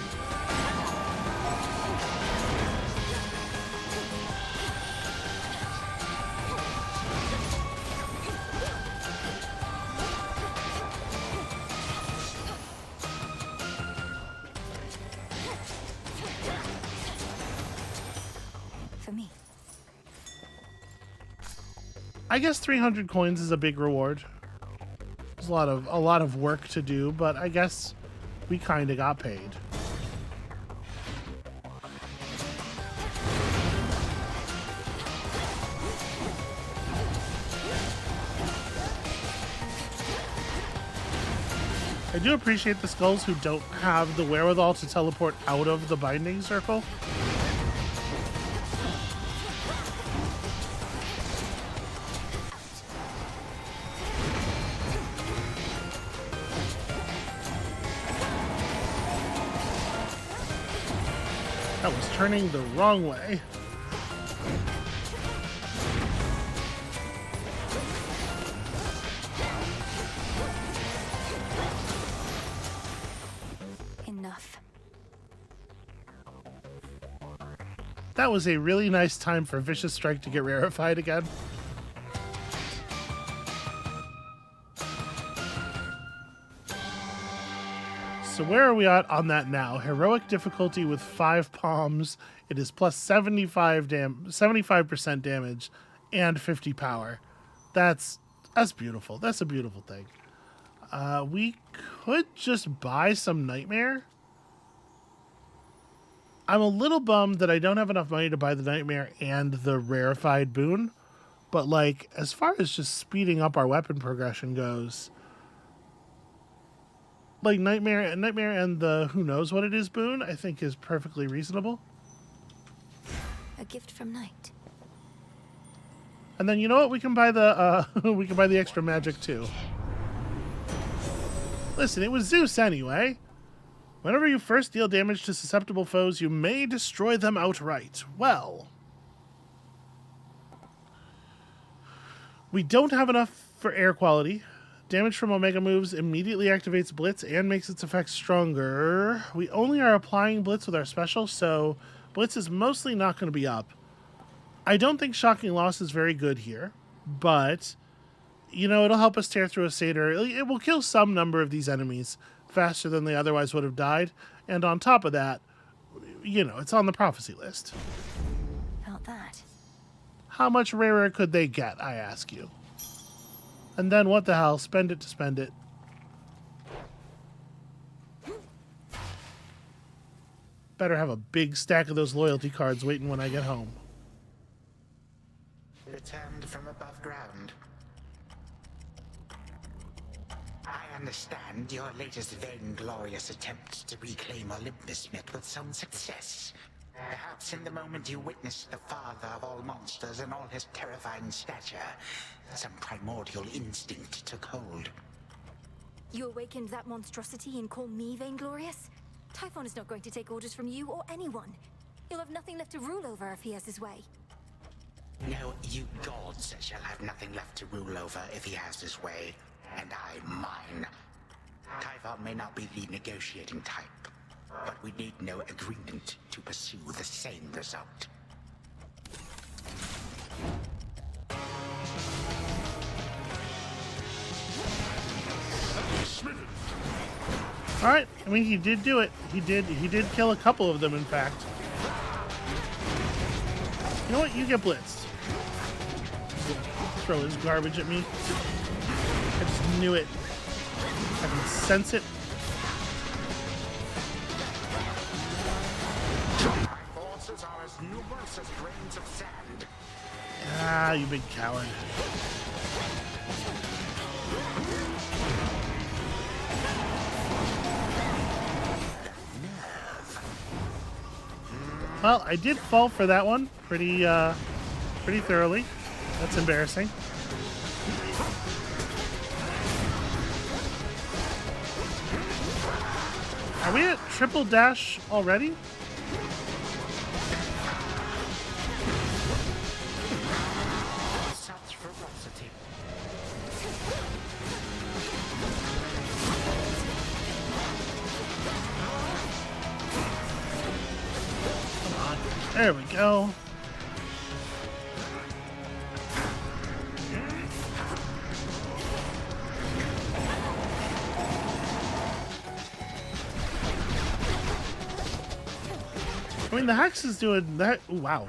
For me.
I guess 300 coins is a big reward. There's a lot of work to do, but I guess we kind of got paid. I do appreciate the skulls who don't have the wherewithal to teleport out of the binding circle. That was turning the wrong way.
Enough.
That was a really nice time for Vicious Strike to get rarefied again. So where are we at on that now? Heroic difficulty with 5 palms. It is plus 75% damage and 50 power. That's beautiful. That's a beautiful thing. We could just buy some Nightmare. I'm a little bummed that I don't have enough money to buy the Nightmare and the rarefied boon. But like, as far as just speeding up our weapon progression goes, like Nightmare and the who knows what it is boon, I think is perfectly reasonable.
a gift from Night.
And then you know what? We can buy the we can buy the extra magic too. Listen, it was Zeus anyway. Whenever you first deal damage to susceptible foes, you may destroy them outright. Well, we don't have enough for air quality. Damage from Omega moves immediately activates Blitz and makes its effects stronger. We only are applying Blitz with our special, so Blitz is mostly not going to be up. I don't think Shocking Loss is very good here, but, you know, it'll help us tear through a satyr. It will kill some number of these enemies faster than they otherwise would have died, and on top of that, you know, it's on the prophecy list.
Felt that.
How much rarer could they get, I ask you? And then what the hell? Spend it to spend it. Better have a big stack of those loyalty cards waiting when I get home.
Returned from above ground. I understand your latest vainglorious attempt to reclaim Olympus met with some success. Perhaps in the moment you witnessed the father of all monsters and all his terrifying stature, some primordial instinct took hold.
You awakened that monstrosity and call me vainglorious? Typhon is not going to take orders from you or anyone. He'll have nothing left to rule over if he has his way.
No, you gods shall have nothing left to rule over if he has his way, and I mine. Typhon may not be the negotiating type, but we need no agreement to pursue the same result.
Alright, I mean, he did do it. He did kill a couple of them, in fact. You know what? You get blitzed. Throw his garbage at me. I just knew it. I can sense it.
My forces are as numerous as grains of sand.
Ah, you big coward. Well, I did fall for that one pretty thoroughly. That's embarrassing. Are we at triple dash already?
Such ferocity.
There we go. I mean, the Hex is doing that. Ooh, wow.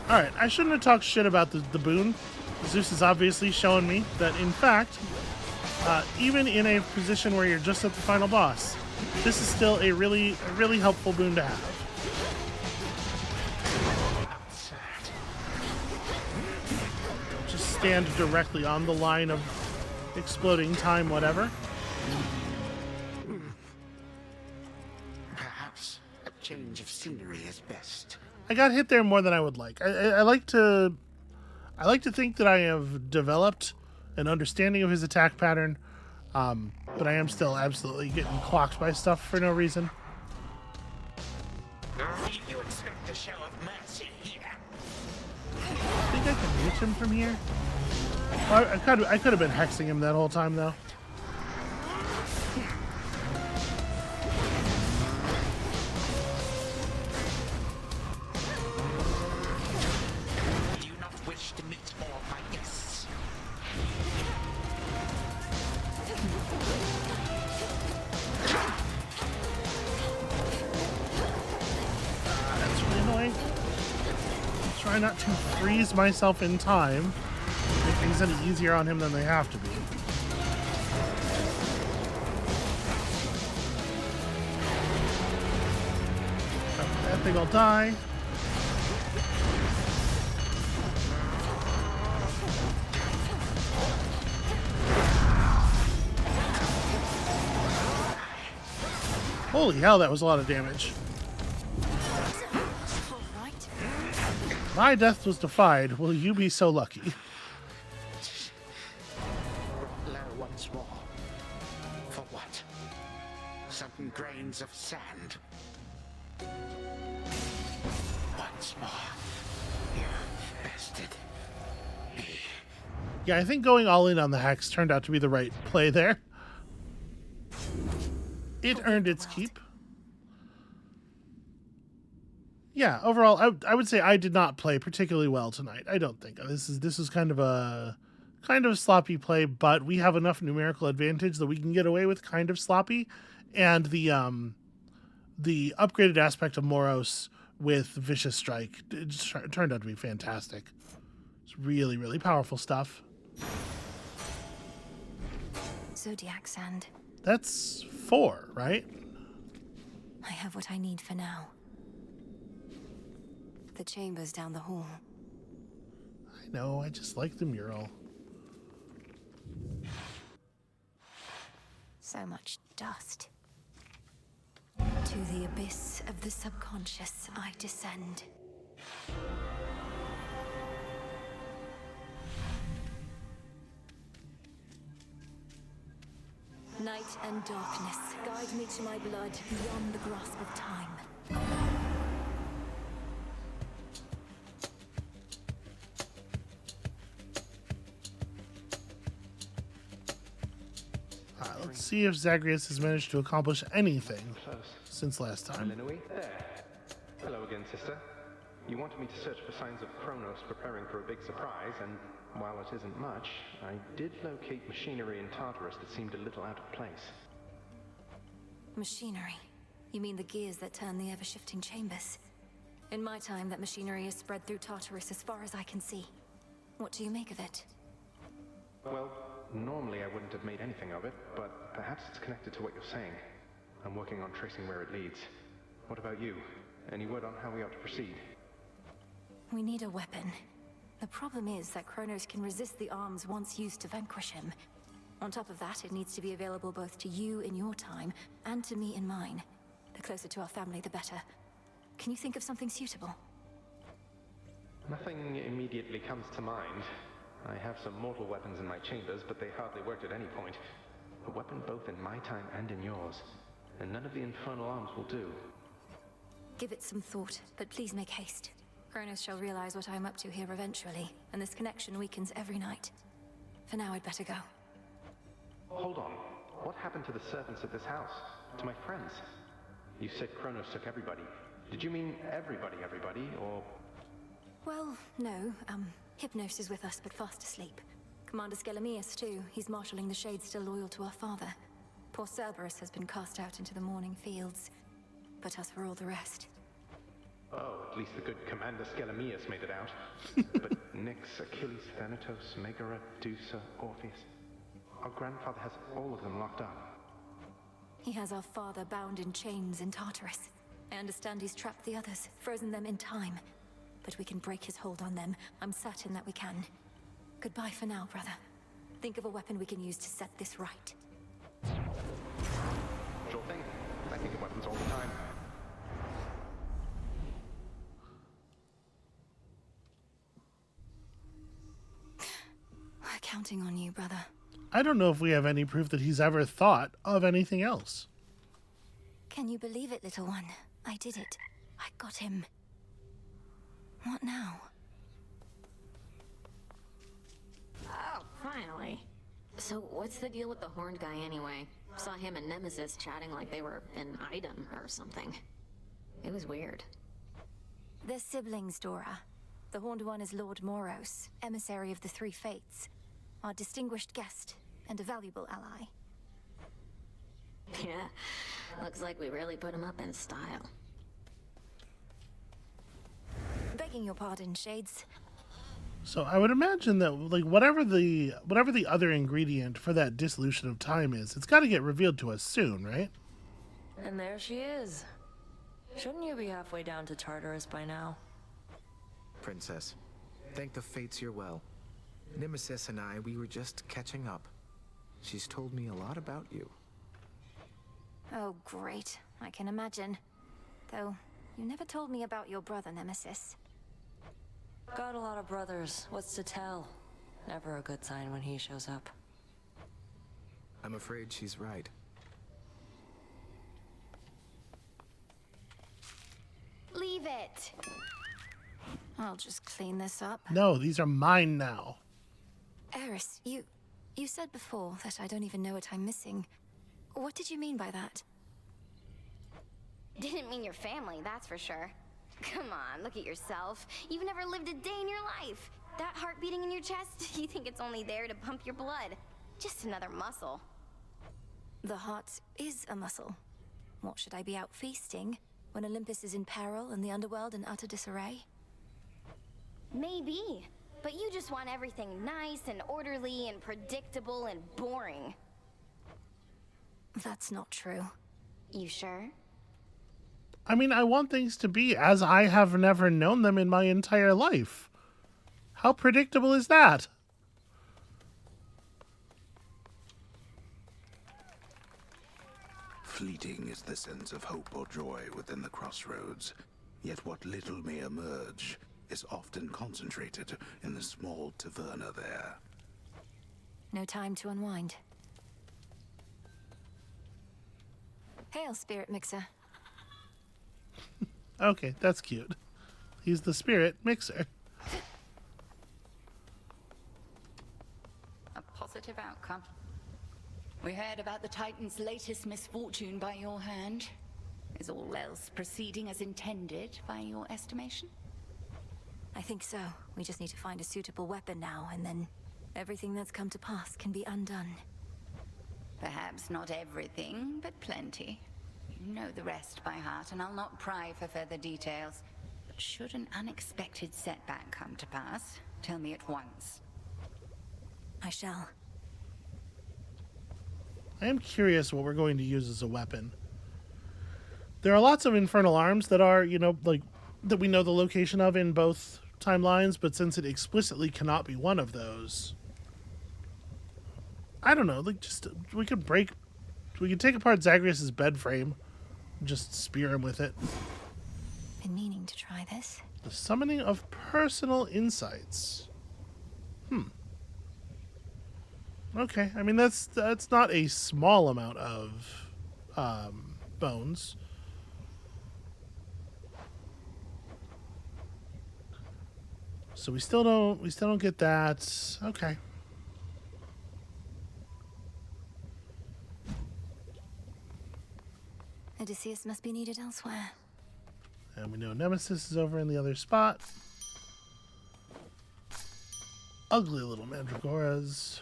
Alright, I shouldn't have talked shit about the boon. Zeus is obviously showing me that, in fact, even in a position where you're just at the final boss, this is still a really helpful boon to have. Don't just stand directly on the line of exploding time, whatever.
Perhaps a change of scenery is best.
I got hit there more than I would like. I like to think that I have developed an understanding of his attack pattern, but I am still absolutely getting clocked by stuff for no reason.
You expect a show of mercy here?
I think I can reach him from here. Well, I could have been hexing him that whole time, though.
Do you not wish to meet all my guests?
That's really annoying. Try not to freeze myself in time. Make things any easier on him than they have to be. That thing will die. Holy hell, that was a lot of damage. My death was defied. Will you be so lucky?
Brought low once more. For what? Some grains of sand. Once more. You bested me.
Yeah, I think going all in on the hex turned out to be the right play there. It earned its keep. Yeah, overall, I would say I did not play particularly well tonight. I don't think this is kind of a sloppy play, but we have enough numerical advantage that we can get away with kind of sloppy, and the upgraded aspect of Moros with Vicious Strike it turned out to be fantastic. It's really, really powerful stuff.
Zodiac sand.
That's 4, right?
I have what I need for now. The chamber's down the hall.
I know, I just like the mural.
So much dust. To the abyss of the subconscious I descend. Night and darkness, guide me to my blood beyond the grasp of time.
Let's see if Zagreus has managed to accomplish anything since last time.
There. Hello again, sister. You wanted me to search for signs of Chronos preparing for a big surprise, and while it isn't much, I did locate machinery in Tartarus that seemed a little out of place.
Machinery? You mean the gears that turn the ever-shifting chambers? In my time, that machinery is spread through Tartarus as far as I can see. What do you make of it?
Well, normally I wouldn't have made anything of it, but perhaps it's connected to what you're saying. I'm working on tracing where it leads. What about you? Any word on how we ought to proceed?
We need a weapon. The problem is that Chronos can resist the arms once used to vanquish him. On top of that, it needs to be available both to you in your time and to me in mine. The closer to our family, the better. Can you think of something suitable?
Nothing immediately comes to mind. I have some mortal weapons in my chambers, but they hardly worked at any point. A weapon both in my time and in yours. And none of the infernal arms will do.
Give it some thought, but please make haste. Chronos shall realize what I'm up to here eventually, and this connection weakens every night. For now, I'd better go.
Hold on. What happened to the servants at this house? To my friends? You said Chronos took everybody. Did you mean everybody, or...
Well, no. Hypnos is with us, but fast asleep. Commander Skelemius, too. He's marshalling the Shades still loyal to our father. Poor Cerberus has been cast out into the morning fields. But as for all the rest...
Oh, at least the good Commander Skelemius made it out. But Nyx, Achilles, Thanatos, Megara, Dusa, Orpheus... Our grandfather has all of them locked up.
He has our father bound in chains in Tartarus. I understand he's trapped the others, frozen them in time. But we can break his hold on them. I'm certain that we can. Goodbye for now, brother. Think of a weapon we can use to set this right.
Sure thing. I think of weapons all the time.
We're counting on you, brother.
I don't know if we have any proof that he's ever thought of anything else.
Can you believe it, little one? I did it. I got him. What now?
Oh, finally. So what's the deal with the horned guy anyway? Saw him and Nemesis chatting like they were an item or something. It was weird.
They're siblings, Dora. The horned one is Lord Moros, emissary of the Three Fates. Our distinguished guest and a valuable ally.
Yeah, looks like we really put him up in style.
Begging your pardon, Shades.
So I would imagine that, like, whatever the other ingredient for that dissolution of time is, it's got to get revealed to us soon, right?
And there she is. Shouldn't you be halfway down to Tartarus by now?
Princess, thank the fates you're well. Nemesis and I, we were just catching up. She's told me a lot about you.
Oh, great. I can imagine. Though, you never told me about your brother, Nemesis.
Got a lot of brothers. What's to tell? Never a good sign when he shows up.
I'm afraid she's right.
Leave it. I'll just clean this up.
No, these are mine now.
Eris, you said before that I don't even know what I'm missing. What did you mean by that?
Didn't mean your family, that's for sure. Come on, look at yourself. You've never lived a day in your life. That heart beating in your chest, you think it's only there to pump your blood. Just another muscle.
The heart is a muscle. What, should I be out feasting when Olympus is in peril and the Underworld in utter disarray?
Maybe. But you just want everything nice and orderly and predictable and boring.
That's not true.
You sure?
I mean, I want things to be as I have never known them in my entire life. How predictable is that?
Fleeting is the sense of hope or joy within the crossroads, yet what little may emerge is often concentrated in the small taverna there.
No time to unwind. Hail, Spirit Mixer.
Okay, that's cute. He's the spirit mixer.
A positive outcome. We heard about the Titan's latest misfortune by your hand. Is all else proceeding as intended by your estimation?
I think so. We just need to find a suitable weapon now, and then everything that's come to pass can be undone.
Perhaps not everything, but plenty. You know the rest by heart, and I'll not pry for further details. But should an unexpected setback come to pass, tell me at once.
I shall.
I am curious what we're going to use as a weapon. There are lots of infernal arms that are, that we know the location of in both timelines, but since it explicitly cannot be one of those, I don't know, we could take apart Zagreus' bed frame, and just spear him with it.
Been meaning to try this.
The summoning of personal insights. Okay, I mean that's not a small amount of bones. So we still don't get that. Okay.
Odysseus must be needed elsewhere.
And we know Nemesis is over in the other spot. Ugly little mandragoras.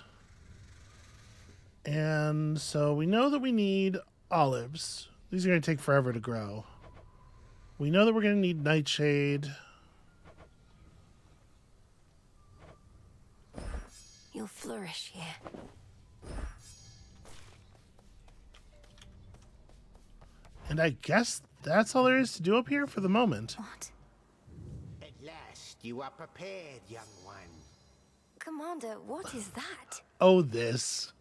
And so we know that we need olives. These are going to take forever to grow. We know that we're going to need nightshade.
You'll flourish here.
And I guess that's all there is to do up here for the moment.
What?
At last, you are prepared, young one.
Commander, what is that?
Oh, this.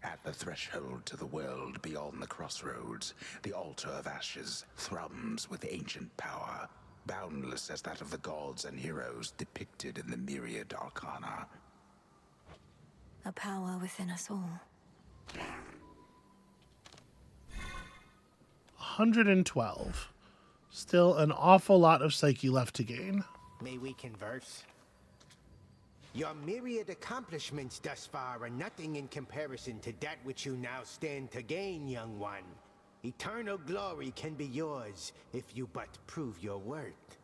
At the threshold to the world beyond the crossroads, the altar of ashes thrums with ancient power, boundless as that of the gods and heroes depicted in the myriad arcana.
A power within us all.
112. Still an awful lot of psyche left to gain.
May we converse? Your myriad accomplishments thus far are nothing in comparison to that which you now stand to gain, young one. Eternal glory can be yours if you but prove your worth.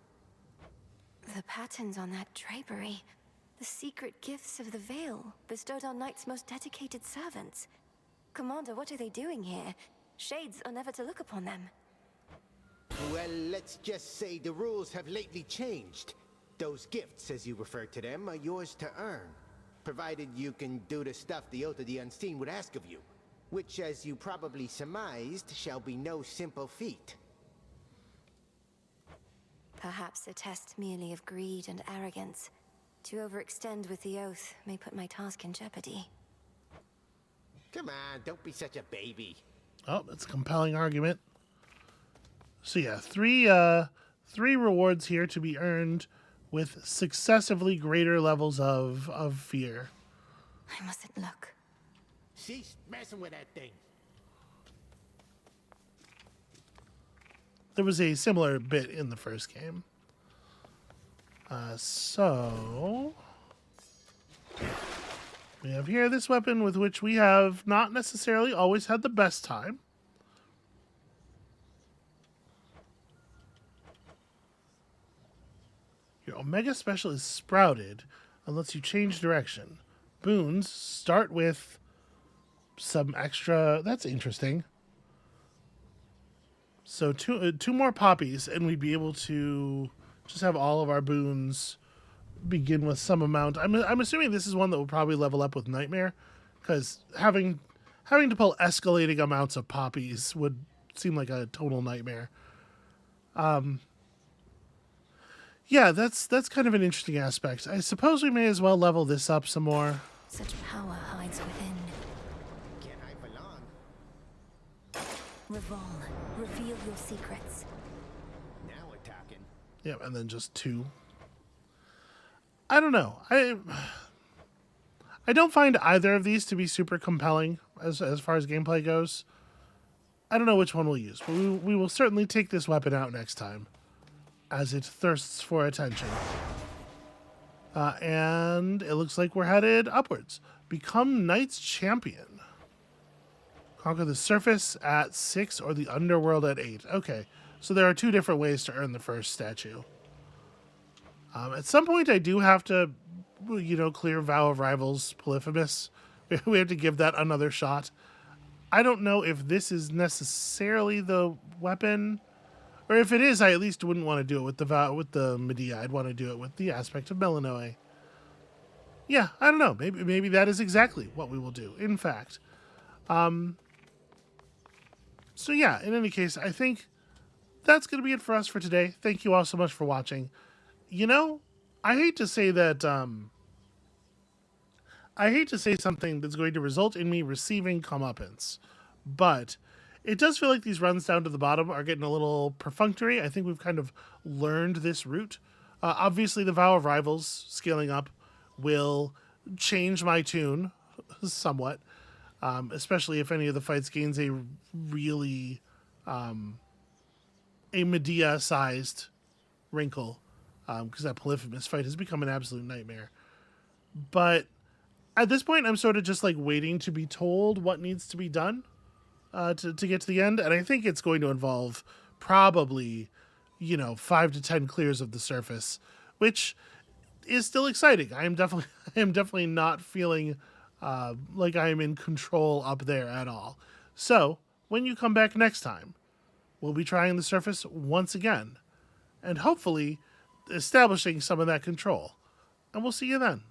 The patterns on that drapery. The secret gifts of the veil, bestowed on Knight's most dedicated servants. Commander, what are they doing here? Shades are never to look upon them.
Well, let's just say the rules have lately changed. Those gifts, as you refer to them, are yours to earn, provided you can do the stuff the Oath of the Unseen would ask of you, which, as you probably surmised, shall be no simple feat.
Perhaps a test merely of greed and arrogance. To overextend with the Oath may put my task in jeopardy.
Come on, don't be such a baby.
Oh, that's a compelling argument. So yeah, 3 rewards here to be earned with successively greater levels of fear.
I mustn't look.
Cease messing with that thing.
There was a similar bit in the first game. So we have here this weapon with which we have not necessarily always had the best time. Your Omega Special is sprouted and lets you change direction. Boons start with some extra... That's interesting. So two more poppies, and we'd be able to just have all of our boons begin with some amount. I'm assuming this is one that will probably level up with Nightmare, because having to pull escalating amounts of poppies would seem like a total nightmare. Yeah, that's kind of an interesting aspect. I suppose we may as well level this up some more.
Such power hides within.
Can't hide for long.
Revol, reveal your secrets.
Now we're talking.
Yeah, and then just 2. I don't know. I don't find either of these to be super compelling as far as gameplay goes. I don't know which one we'll use, but we will certainly take this weapon out next time, as it thirsts for attention. And it looks like we're headed upwards. Become Knight's Champion. Conquer the surface at 6 or the Underworld at 8. Okay, so there are 2 different ways to earn the first statue. At some point, I do have to, clear Vow of Rivals Polyphemus. We have to give that another shot. I don't know if this is necessarily the weapon, or if it is, I at least wouldn't want to do it with the Medea. I'd want to do it with the aspect of Melanoe. Yeah, I don't know. Maybe that is exactly what we will do. In fact, so yeah. In any case, I think that's going to be it for us for today. Thank you all so much for watching. I hate to say that. I hate to say something that's going to result in me receiving comeuppance, but it does feel like these runs down to the bottom are getting a little perfunctory. I think we've kind of learned this route. Obviously, the Vow of Rivals scaling up will change my tune somewhat, especially if any of the fights gains a really a Medea-sized wrinkle, because that Polyphemus fight has become an absolute nightmare. But at this point, I'm sort of just like waiting to be told what needs to be done to get to the end. And I think it's going to involve probably, 5 to 10 clears of the surface, which is still exciting. I am definitely not feeling like I am in control up there at all. So when you come back next time, we'll be trying the surface once again and hopefully establishing some of that control. And we'll see you then.